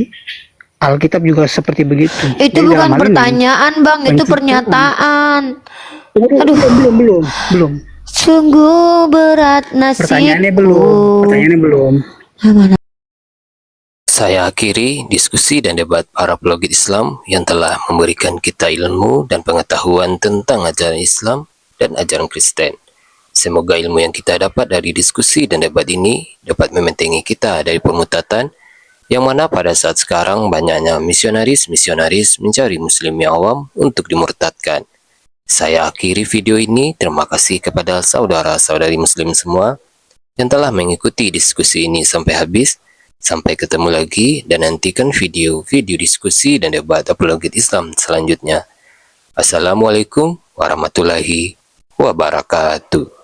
S4: Alkitab juga seperti begitu.
S1: Itu
S4: Jadi
S1: bukan
S4: dalam hal ini,
S1: pertanyaan, Bang. Itu
S4: penciptaan.
S1: pernyataan.
S4: Aduh, belum.
S1: Sungguh berat nasibku.
S4: Pertanyaannya belum.
S3: Saya akhiri diskusi dan debat para apologet Islam yang telah memberikan kita ilmu dan pengetahuan tentang ajaran Islam dan ajaran Kristen. Semoga ilmu yang kita dapat dari diskusi dan debat ini dapat membentengi kita dari permutatan, yang mana pada saat sekarang banyaknya misionaris mencari muslim yang awam untuk dimurtadkan. Saya akhiri video ini. Terima kasih kepada saudara-saudari muslim semua yang telah mengikuti diskusi ini sampai habis. Sampai ketemu lagi dan nantikan video-video diskusi dan debat apologet Islam selanjutnya. Assalamualaikum warahmatullahi wabarakatuh.